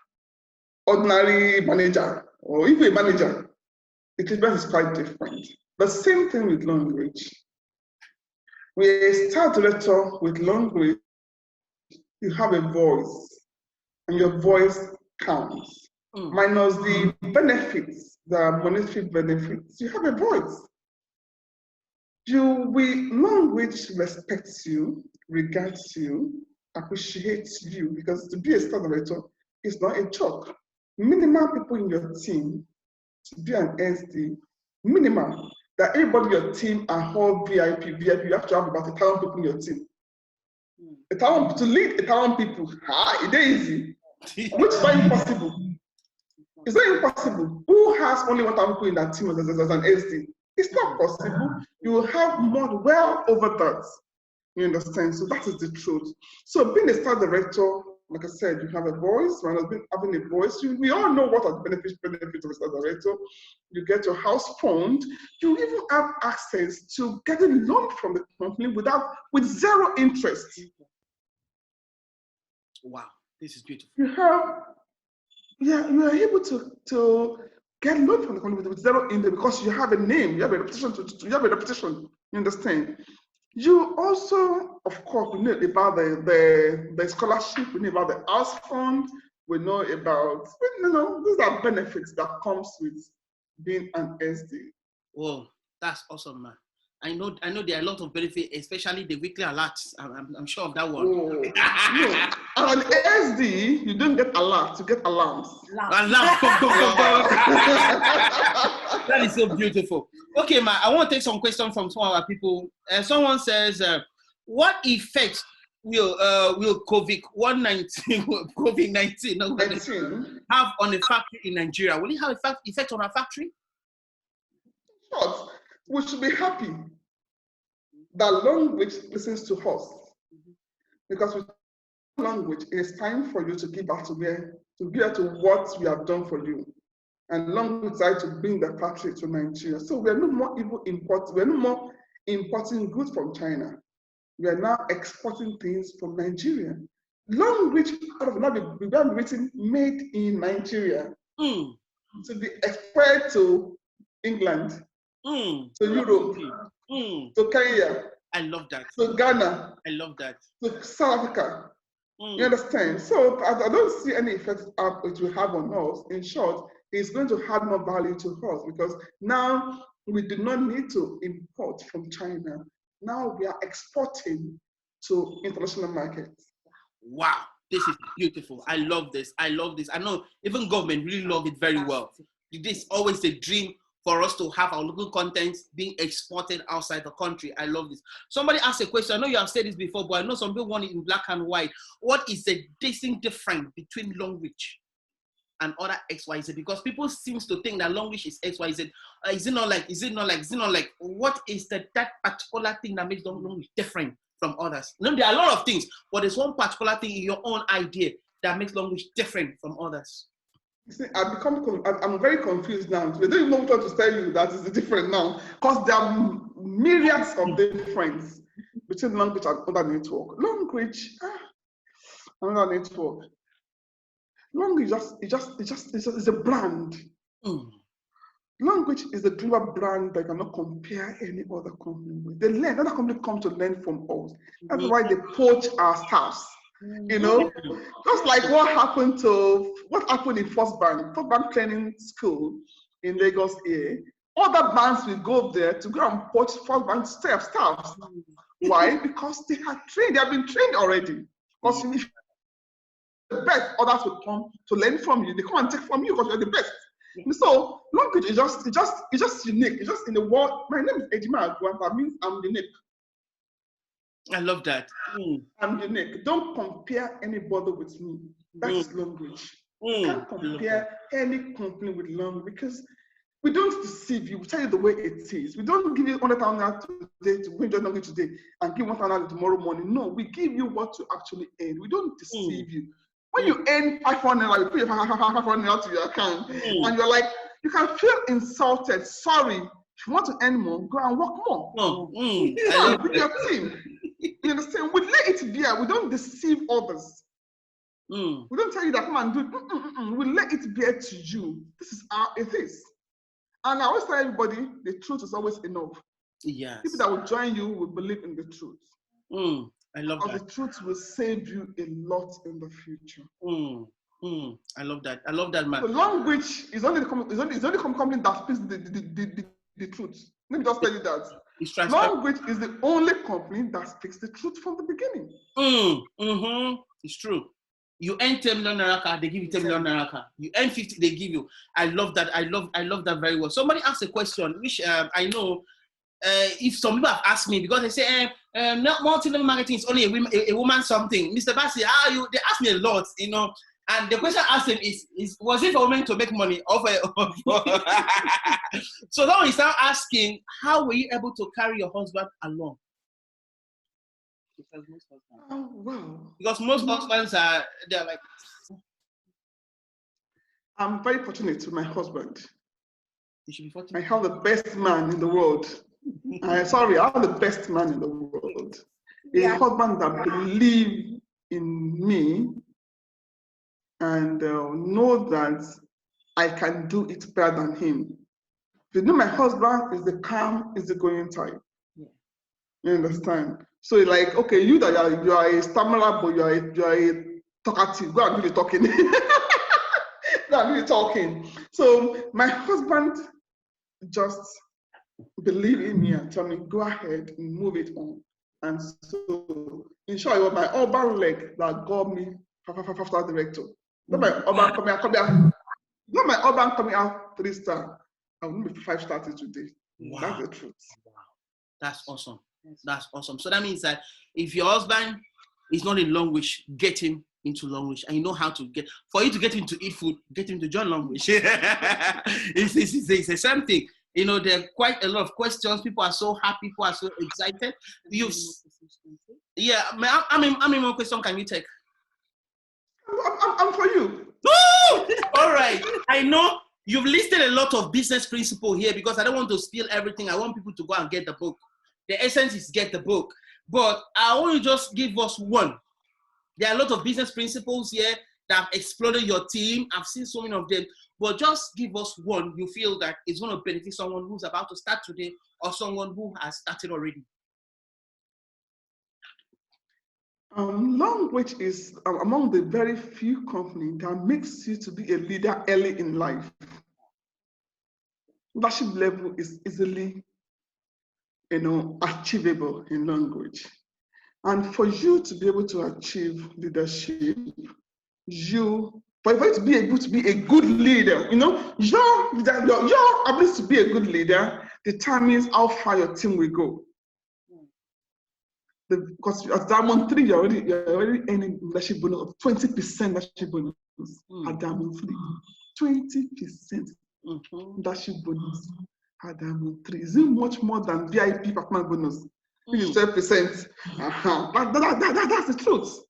ordinary manager, or even a manager. The treatment is quite different. The same thing with LONGRICH. We're a staff director with LONGRICH. You have a voice, and your voice counts. Minus the benefits, the monetary benefits, you have a voice. LONGRICH respects you, regards you, appreciates you, because to be a star director is not a joke. Minimum people in your team to be an SD, minimum that everybody in your team are all VIP. You have to have about 1,000 people in your team. To lead 1,000 people, it is easy, which is not impossible. It's not impossible. Who has only 1,000 people in that team as an SD? It's not possible. You will have more well over that. You understand? So that is the truth. So being a star director, like I said, you have a voice. When I've been having a voice, we all know what are the benefits of a star director. You get your house phoned. You even have access to getting loan from the company with zero interest. Wow, this is beautiful. You are able to get loan from the company with zero in there because you have a name, you have a reputation. You have a reputation. You understand? You also, of course, we know about the scholarship. We know about the house fund. We know about, these are benefits that comes with being an SD. Whoa, that's awesome, man. I know there are a lot of benefits, especially the weekly alerts. I'm sure of that one. Oh, no. On SD, you don't get alerts, you get alarms. Alarms. That is so beautiful. Okay, man, I want to take some questions from some of our people. Someone says, what effect will COVID-19 have on a factory in Nigeria? Will it have effect on our factory? Short, we should be happy that LONGRICH listens to us, because with LONGRICH, it's time for you to give back to what we have done for you. And LONGRICH decided to bring the factory to Nigeria. So we're no more importing goods from China. We are now exporting things from Nigeria. LONGRICH out of now be written made in Nigeria to be exported to England, to Europe, to Kenya. I love that. To Ghana. I love that. To South Africa. You understand? So I don't see any effect it will have on us. In short, it's going to have more value to us because now we do not need to import from China. Now we are exporting to international markets. Wow, this is beautiful. I love this. I love this. I know even government really love it very well. This is always a dream for us to have our local content being exported outside the country. I love this. Somebody asked a question. I know you have said this before, but I know some people want it in black and white. What is the distinct difference between LONGRICH and other XYZ? Because people seem to think that LONGRICH is XYZ. Is it not like, what is that particular thing that makes LONGRICH different from others? You know, there are a lot of things, but there's one particular thing in your own idea that makes LONGRICH different from others. You see, I'm very confused now. I don't even know what to tell you that is different now, because there are myriads of difference between LONGRICH and other network. LONGRICH, another network. LONGRICH is a brand. LONGRICH is a global brand that cannot compare any other company with. They learn, other company come to learn from us. That's why they poach our staffs. You know, just like what happened in First Bank Training School in Lagos here. Other banks will go there to go and poach First Bank staffs. Why? Because they have been trained already. Because if the best, others will come to learn from you. They come and take from you because you're the best. So LONGRICH is just unique. It's just in the world. My name is Ejima Agua, that means I'm unique. I love that. I'm unique. Don't compare anybody with me. That's LONGRICH. You can't compare any company with LONGRICH because we don't deceive you. We tell you the way it is. We don't give you 100,000 today to win your LONGRICH today and give 1,000 tomorrow morning. No, we give you what you actually earn. We don't deceive you. When you earn 500, you put your 500 to your account, and you're like, you can feel insulted. Sorry, if you want to earn more, go and work more. With your team. You understand? We let it be. We don't deceive others. We don't tell you that come and do it. We let it be to you. This is how it is. And I always tell everybody, the truth is always enough. Yes. People that will join you will believe in the truth. I love that. The truth will save you a lot in the future. I love that. I love that, man. So LONGRICH is only the company that speaks the truth. Let me just tell you that. LONGRICH is the only company that speaks the truth from the beginning. It's true. You earn 10 million naira, they give you 10 million naira. You earn 50, they give you. I love that. I love that very well. Somebody asked a question, which I know. If some people have asked me, because they say multi-level marketing is only a woman something. Mr. Bassi, they ask me a lot, you know, and the question I asked him is was it for women to make money? So now he's now asking, how were you able to carry your husband along? Because most husbands they're like, I'm very fortunate with my husband. You should be fortunate. I have the best man in the world. I have the best man in the world. A husband that believes in me and know that I can do it better than him. If you know my husband is the calm, is the going type. Yeah. You understand? So like, okay, you are a stammerer, but you are a talkative. Go and do the talking. Go and do the talking. So my husband just believe in me and tell me, go ahead and move it on. And so, in short, it was my urban leg that got me after director. Not my urban coming out. Not my urban coming out 3-star. I will be 5-star today. Wow. That's the truth. Wow. That's awesome. That's awesome. So that means that if your husband is not in Longrich, get him into Longrich, and you know how to get. For you to get him to eat food, get him to join Longrich. It's the same thing. You know, there are quite a lot of questions. People are so happy. People are so excited. Yeah. I mean, more question can you take? I'm for you. All right. I know you've listed a lot of business principles here because I don't want to steal everything. I want people to go and get the book. The essence is get the book. But I want you to just give us one. There are a lot of business principles here that have exploded your team. I've seen so many of them. But just give us one you feel that is going to benefit someone who's about to start today or someone who has started already. Longrich is among the very few companies that makes you to be a leader early in life. Leadership level is easily, achievable in Longrich. And for you to be able to achieve leadership, for you to be able to be a good leader, your ability to be a good leader determines how far your team will go. Because at Diamond 3, you're already earning leadership bonus of 20% leadership bonus at Diamond 3. 20% leadership bonus at Diamond 3. Is it much more than VIP performance bonus? Which is 12%. That's the truth.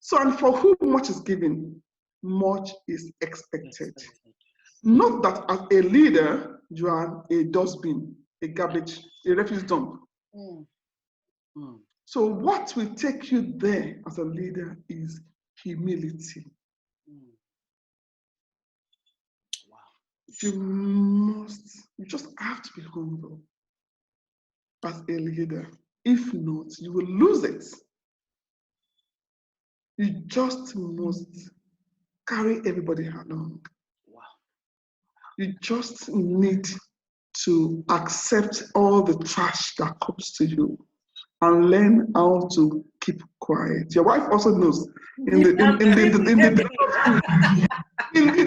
So, and for whom much is given, much is expected. Not that as a leader, you are a dustbin, a garbage, a refuse dump. So what will take you there as a leader is humility. Wow. You just have to be humble as a leader. If not, you will lose it. You just must carry everybody along. Wow. You just need to accept all the trash that comes to you and learn how to keep quiet. Your wife also knows in the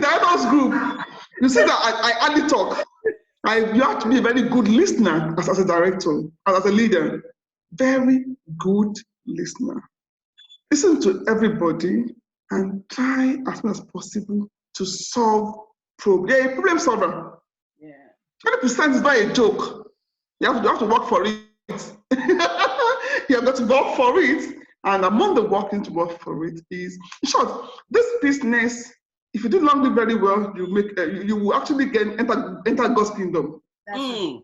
directors group, you see that I hardly talk. You have to be a very good listener as a director, as a leader. Very good listener. Listen to everybody and try as much as possible to solve problems. Yeah, a problem solver. Yeah. 20% is not a joke. You have to work for it. You have got to work for it. And among the working to work for it is, in short, this business, if you do Longrich very well, you will actually enter God's kingdom. That's right.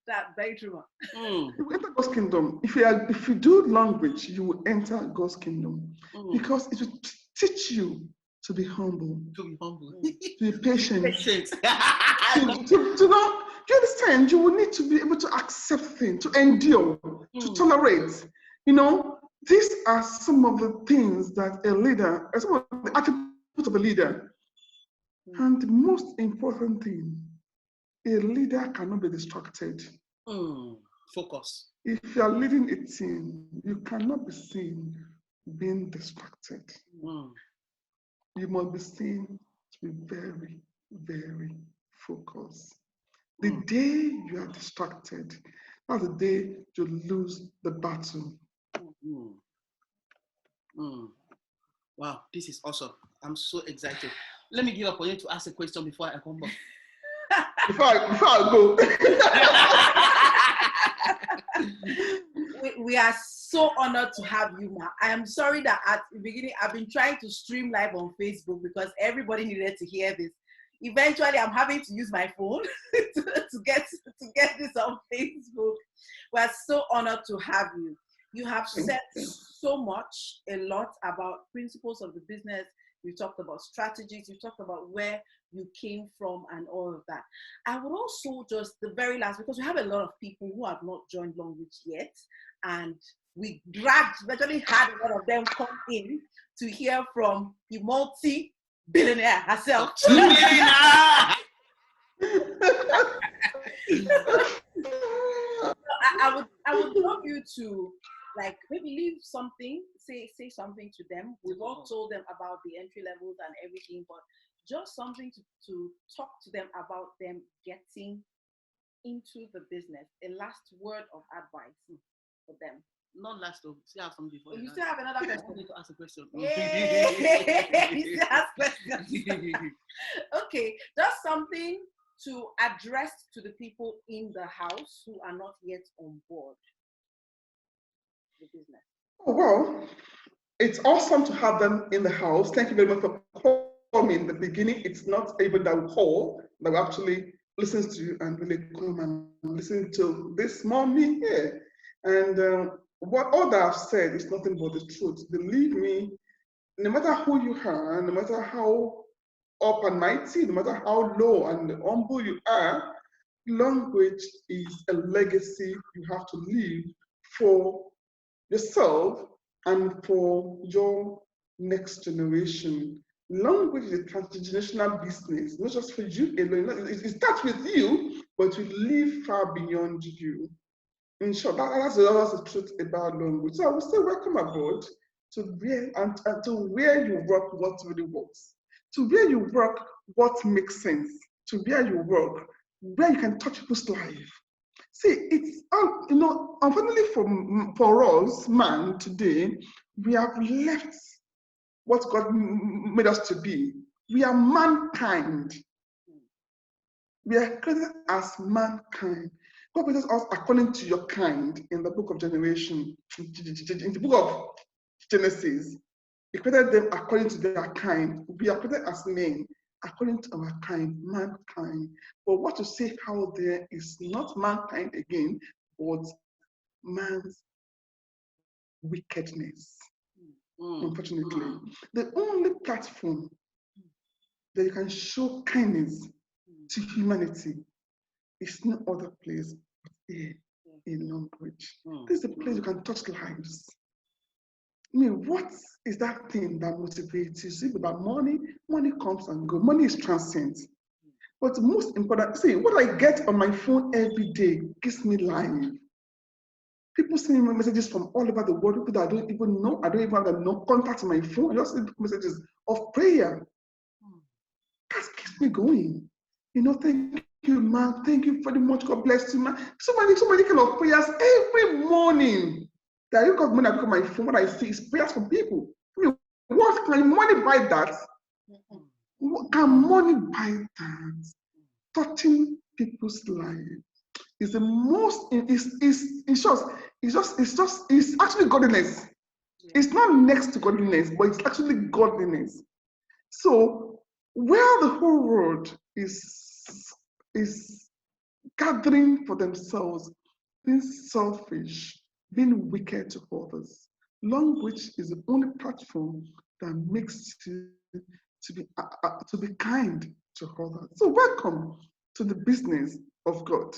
That's very true. You will enter God's kingdom. If you do Longrich, you will enter God's kingdom because it will teach you to be humble, to be patient. You understand? You will need to be able to accept things, to endure, to tolerate. These are some of the things that a leader, some of the attributes of a leader. And the most important thing, a leader cannot be distracted. Focus. If you are leading a team, you cannot be seen being distracted. You must be seen to be very, very focused. The day you are distracted, that's the day you lose the battle. Wow, this is awesome. I'm so excited. Let me give up for you to ask a question before I come back. Before I go. We are so honored to have you, Ma. I am sorry that at the beginning I've been trying to stream live on Facebook because everybody needed to hear this. Eventually, I'm having to use my phone to get this on Facebook. We are so honored to have you. You have said so much, a lot about principles of the business, you talked about strategies, you talked about where you came from and all of that. I would also just, the very last, because we have a lot of people who have not joined LONGRICH yet, and we virtually had a lot of them come in to hear from the multi-billionaire herself. I would love you to like maybe leave something, say something to them. We've all told them about the entry levels and everything, but just something to talk to them about them getting into the business. A last word of advice for them. Not last though. Still have some before. You still have another question. I need to ask a question. Yeah. You still ask questions. Okay, just something to address to the people in the house who are not yet on board the business. Oh, well, it's awesome to have them in the house. Thank you very much for calling me in the beginning. It's not everybody that will call, that will actually listen to you and really come and listen to this mommy here. And what all that I've said is nothing but the truth. Believe me, no matter who you are, no matter how up and mighty, no matter how low and humble you are, LONGRICH is a legacy you have to leave for yourself and for your next generation. LONGRICH is a transgenerational business, not just for you alone. It starts with you, but it will live far beyond you. In short, that's the truth about LONGRICH. So I would say welcome aboard to where you work what really works, to where you work what makes sense, to where you work where you can touch people's life. See, it's unfortunately for us, man, today, we have left what God made us to be. We are mankind. We are created as mankind. God created us according to your kind in the book of Generation, in the book of Genesis. He created them according to their kind. We are created as men according to our kind, mankind. But what you see out there is not mankind again, but man's wickedness. Unfortunately, the only platform that you can show kindness to humanity is no other place but here in LONGRICH. This is the place you can touch lives. I mean, what is that thing that motivates you? See, about money, money comes and goes. Money is transient. But the most important, see, what I get on my phone every day gives me life. People send me messages from all over the world, people that I don't even know. I don't even have no contact on my phone. I just send messages of prayer. That keeps me going. Thank you, man. Thank you very much. God bless you, man. So many kind of prayers every morning. That you got when I pick up my phone, what I see is prayers from people. I mean, what can money buy that? What can money buy that? Touching people's lives is the most. It's actually godliness. It's not next to godliness, but it's actually godliness. So where the whole world is gathering for themselves, being selfish, being wicked to others, LONGRICH is the only platform that makes you to be kind to others. So welcome to the business of God.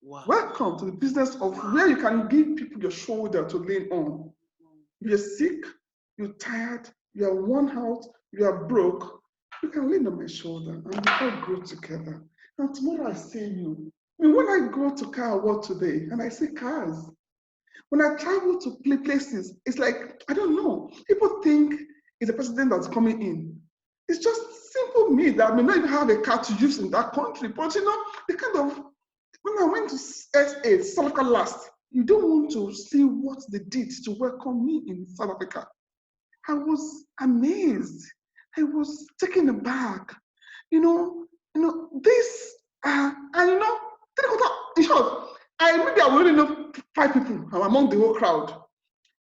Wow. Welcome to the business of where you can give people your shoulder to lean on. You're sick, you're tired, you are worn out, you are broke. You can lean on my shoulder and we all grow together. And tomorrow I see you. I mean, when I go to car work today and I see cars, when I travel to places, it's like, I don't know. People think it's a president that's coming in. It's just simple me that may not even have a car to use in that country. But the kind of, when I went to SA, South Africa last, you don't want to see what they did to welcome me in South Africa. I was amazed. I was taken aback. This, and in short, maybe I only know 5 people among the whole crowd.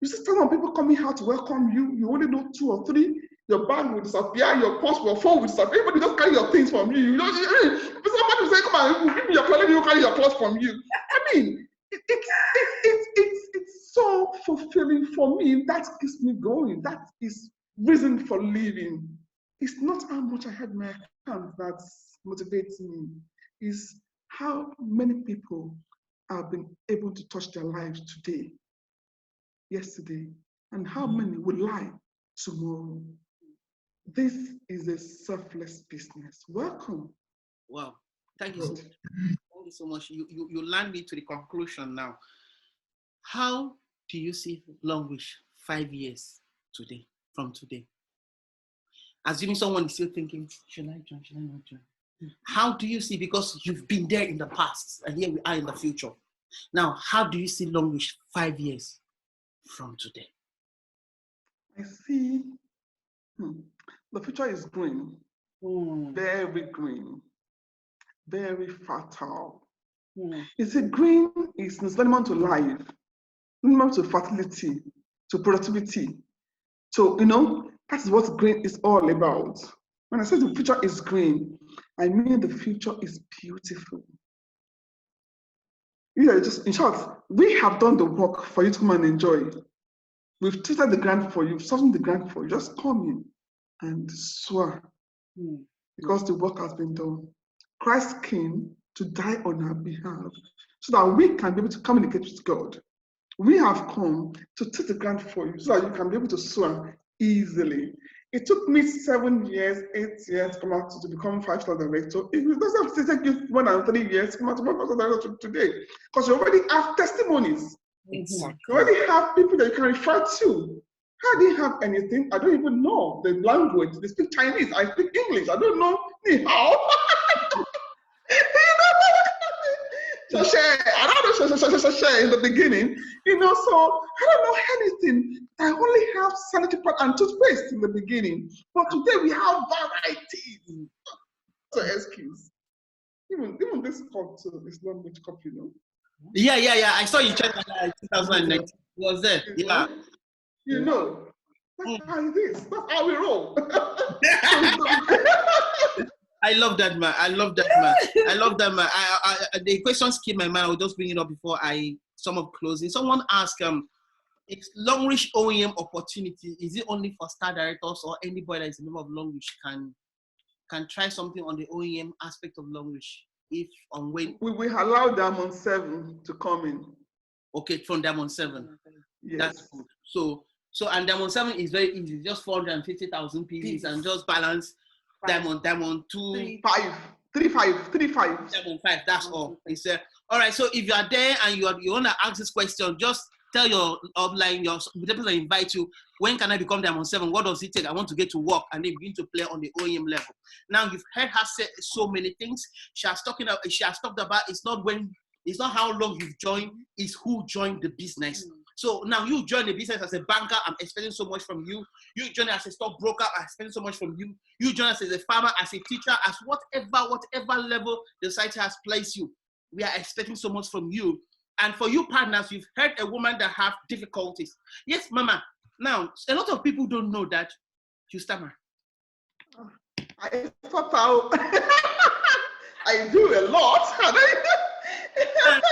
You see some people coming out to welcome you, you only know 2 or 3, your bag will disappear, your purse, your phone will disappear, everybody just carry your things from you. Somebody will say, come on, give me your clothes, you carry your clothes from you. I mean, it's so fulfilling for me. That keeps me going. That is reason for living. it's not how much I had in my account that motivates me. It's how many people have been able to touch their lives today, yesterday, and how many will lie tomorrow. This is a selfless business. Welcome. Wow. Thank you so much. Thank you so much. You land me to the conclusion now. How do you see LONGRICH 5 years today, from today? Assuming someone is still thinking, should I join, should I not join? How do you see, because you've been there in the past and here we are in the future. Now, how do you see LONGRICH 5 years from today? I see the future is green, very green, very fertile. You see, green is synonymous to life, synonymous to fertility, to productivity. So, that's what green is all about. When I say the future is green, I mean the future is beautiful. In short, we have done the work for you to come and enjoy. We've treated the grant for you, sorting the grant for you. Just come in and swear, because the work has been done. Christ came to die on our behalf so that we can be able to communicate with God. We have come to take the grant for you so that you can be able to swear easily. It took me 7 years, 8 years to come out to become 5-star director. It doesn't take you more than 3 years to come out to become 5-star director today, because you already have testimonies. Exactly. You already have people that you can refer to. How do you have anything? I don't even know the language. They speak Chinese. I speak English. I don't know ni hao. I don't know in the beginning, so I don't know anything. I only have sanitary pad and toothpaste in the beginning. But today we have varieties. So excuse. Even this cup too is LONGRICH cup, Yeah. I saw you check that 2019. Was there? Yeah. That's how it is. That's how we roll. I love that, man. I love that, man. The questions came in my mind. I will just bring it up before I sum up closing. Someone asked, if LONGRICH OEM opportunity, is it only for star directors, or anybody that is a member of LONGRICH can try something on the OEM aspect of LONGRICH? If on when we allow Diamond 7 to come in. Okay, from Diamond 7. Yes. That's good. So and Diamond 7 is very easy, just 450,000 PVs and just balance Diamond 2 3 5 Diamond 5. That's all. It's all right. So if you are there and you want to ask this question, just tell your upline, the people that invite you, when can I become Diamond 7? What does it take? I want to get to work, and they begin to play on the OEM level. Now you've heard her say so many things. She has talked about it's not how long you've joined, it's who joined the business. So now you join the business as a banker, I'm expecting so much from you. You join as a stockbroker, I'm expecting so much from you. You join us as a farmer, as a teacher, as whatever level the society has placed you. We are expecting so much from you. And for you partners, you've heard a woman that have difficulties. Yes, Mama. Now, a lot of people don't know that you stammer. I thought I do a lot. That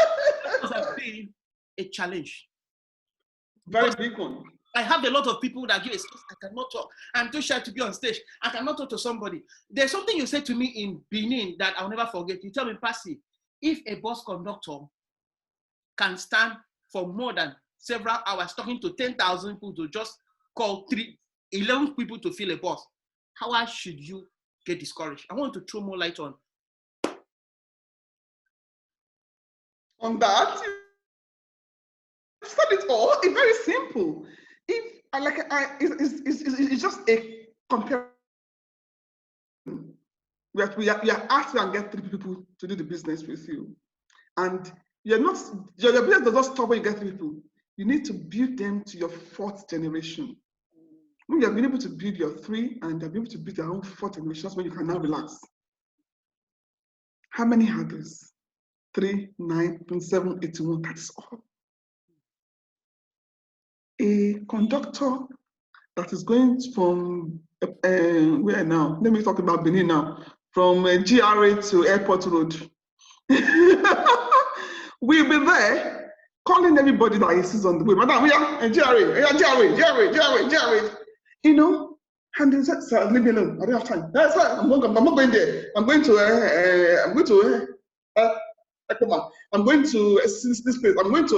has been a challenge. Very big one. I have a lot of people that give excuse. I cannot talk. I'm too shy to be on stage. I cannot talk to somebody. There's something you said to me in Benin that I'll never forget. You tell me, Passy, if a bus conductor can stand for more than several hours talking to 10,000 people to just call 11 people to fill a bus, how should you get discouraged? I want to throw more light on that. I've said it all. It's very simple. It's just a comparison. We are asked to get 3 people to do the business with you, and your business does not stop when you get 3 people. You need to build them to your 4th generation. When you have been able to build your 3 and they'll be able to build their own 4th generation, that's when you can now relax. How many had this? 3, 9, 27, 81. That's all. A conductor that is going from where now? Let me talk about Benin now. From GRA to Airport Road. We'll be there calling everybody that he sees on the way. Madam, we are GRA. And they said, sir, leave me alone. I don't have time. That's why I'm not going there. I'm going to come on. I'm going to this place. I'm going to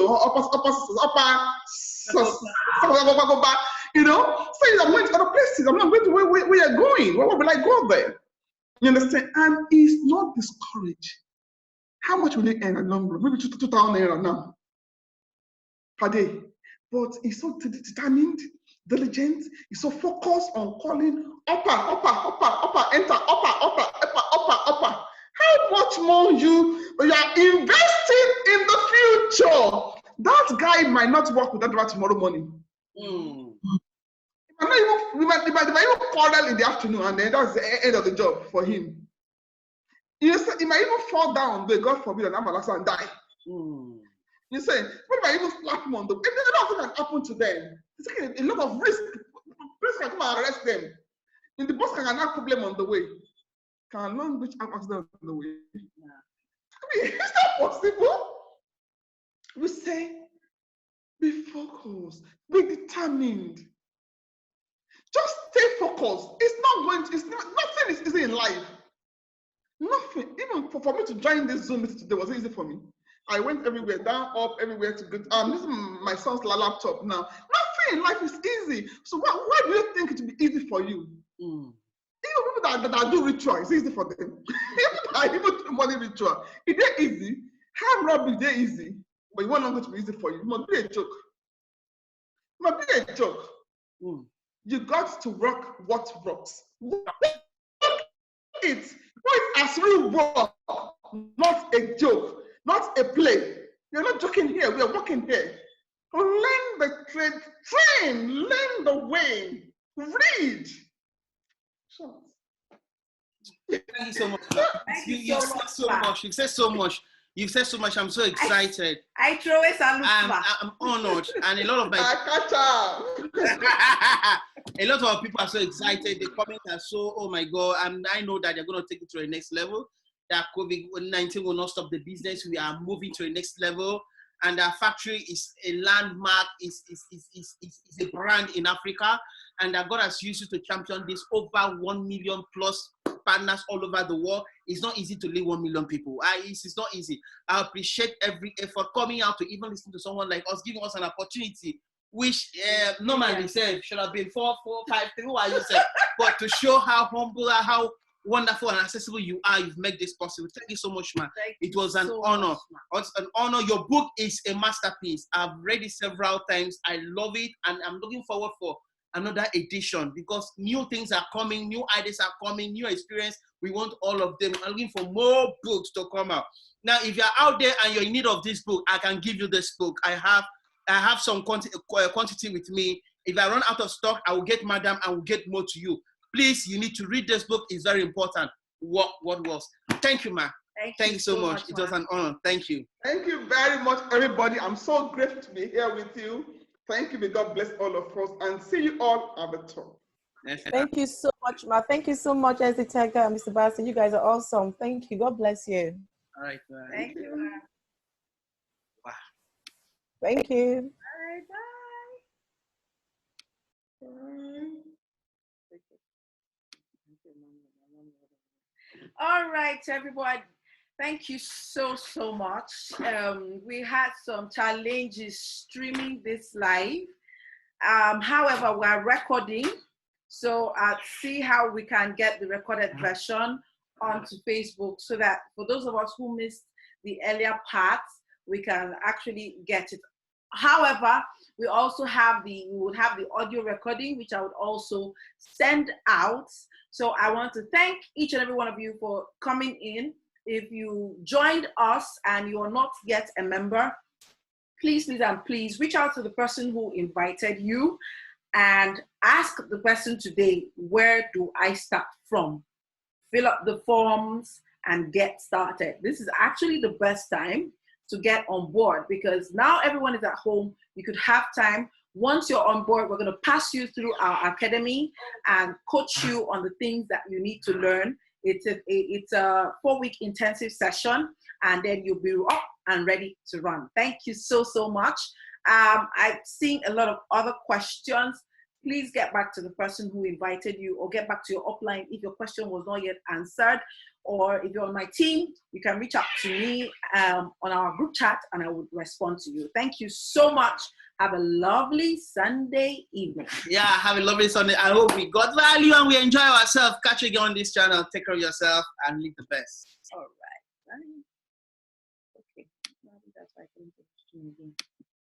you know, saying I'm going to other places. I'm not going to where you're going. Where will I go there? You understand? And he's not discouraged. How much will he earn in long run? Maybe 2,000 naira now per day. But he's so determined, diligent, he's so focused on calling upper, enter, upper. How much more you are investing in the future? That guy might not work with that driver tomorrow morning. We might even quarrel in the afternoon, and then that's the end of the job for him. You know, he might even fall down, God forbid, and Amalasa and die. You say, what might even slap him on the way? A lot of things can happen to them. It's like a lot of risk. Police can come and arrest them. And the boss can have a problem on the way. Can LONGRICH have accident on the way? I mean, is that possible? We say, be focused, be determined. Just stay focused. Nothing is easy in life. Nothing. Even for me to join this Zoom meeting today was easy for me. I went everywhere, down, up, everywhere to go. This is my son's laptop now. Nothing in life is easy. So why do you think it will be easy for you? Even people that do ritual, it's easy for them. Even do money ritual, if they're easy, have rubbish, they're easy. But you want LONGRICH to be easy for you. It must be a joke. It must be a joke. You got to rock what rocks. It's as real work, not a joke, not a play. You're not joking here, we are working here. Learn the trade, train, learn the way, read. Thank you so much. You've said so much. You've said so much. You've said so much. I'm so excited. I throw it. I'm honored, and a lot of my a lot of people are so excited. The comments are so, oh my God, and I know that they're going to take it to the next level. That COVID-19 will not stop the business. We are moving to the next level, and our factory is a landmark, is a brand in Africa, and that God has used you to champion this over 1 million plus partners all over the world. It's not easy to lead 1 million people. It's not easy. I appreciate every effort coming out to even listen to someone like us, giving us an opportunity, which normally said should have been 4, 5, 3. Who are you, sir? But to show how humble, how wonderful and accessible you are, you've made this possible. Thank you so much, man. It was an honor. It's an honor. Your book is a masterpiece. I've read it several times. I love it, and I'm looking forward for another edition because new things are coming, new ideas are coming, new experience. We want all of them. I'm looking for more books to come out. Now, if you're out there and you're in need of this book, I can give you this book. I have some quantity with me. If I run out of stock, I will get madam, I will get more to you. Please, you need to read this book. It's very important. What was? Thank you, ma. Thank you so much. It was an honor. Thank you. Thank you very much, everybody. I'm so grateful to be here with you. Thank you. May God bless all of us, and see you all at the top. Yes. Thank you so much, ma. Thank you so much, SD Tech, Mr. Bassi. You guys are awesome. Thank you. God bless you. All right. Thank you, ma. Wow. Thank you. All right, bye. All right, everybody. Thank you so much. We had some challenges streaming this live. However, we are recording, so I'll see how we can get the recorded version onto Facebook so that for those of us who missed the earlier parts, we can actually get it. However, we also have we would have the audio recording, which I would also send out. So I want to thank each and every one of you for coming in. If you joined us and you are not yet a member, please reach out to the person who invited you and ask the person today, where do I start from? Fill up the forms and get started. This is actually the best time to get on board because now everyone is at home. You could have time. Once you're on board, we're going to pass you through our academy and coach you on the things that you need to learn. It's a 4-week intensive session, and then you'll be up and ready to run. Thank you so much. I've seen a lot of other questions. please get back to the person who invited you, or get back to your upline if your question was not yet answered. Or if you're on my team, you can reach out to me on our group chat and I would respond to you. Thank you so much. Have a lovely Sunday evening. Yeah, have a lovely Sunday. I hope we got value and we enjoy ourselves. Catch you again on this channel. Take care of yourself and live the best. All right. Okay. That's why I couldn't take it again.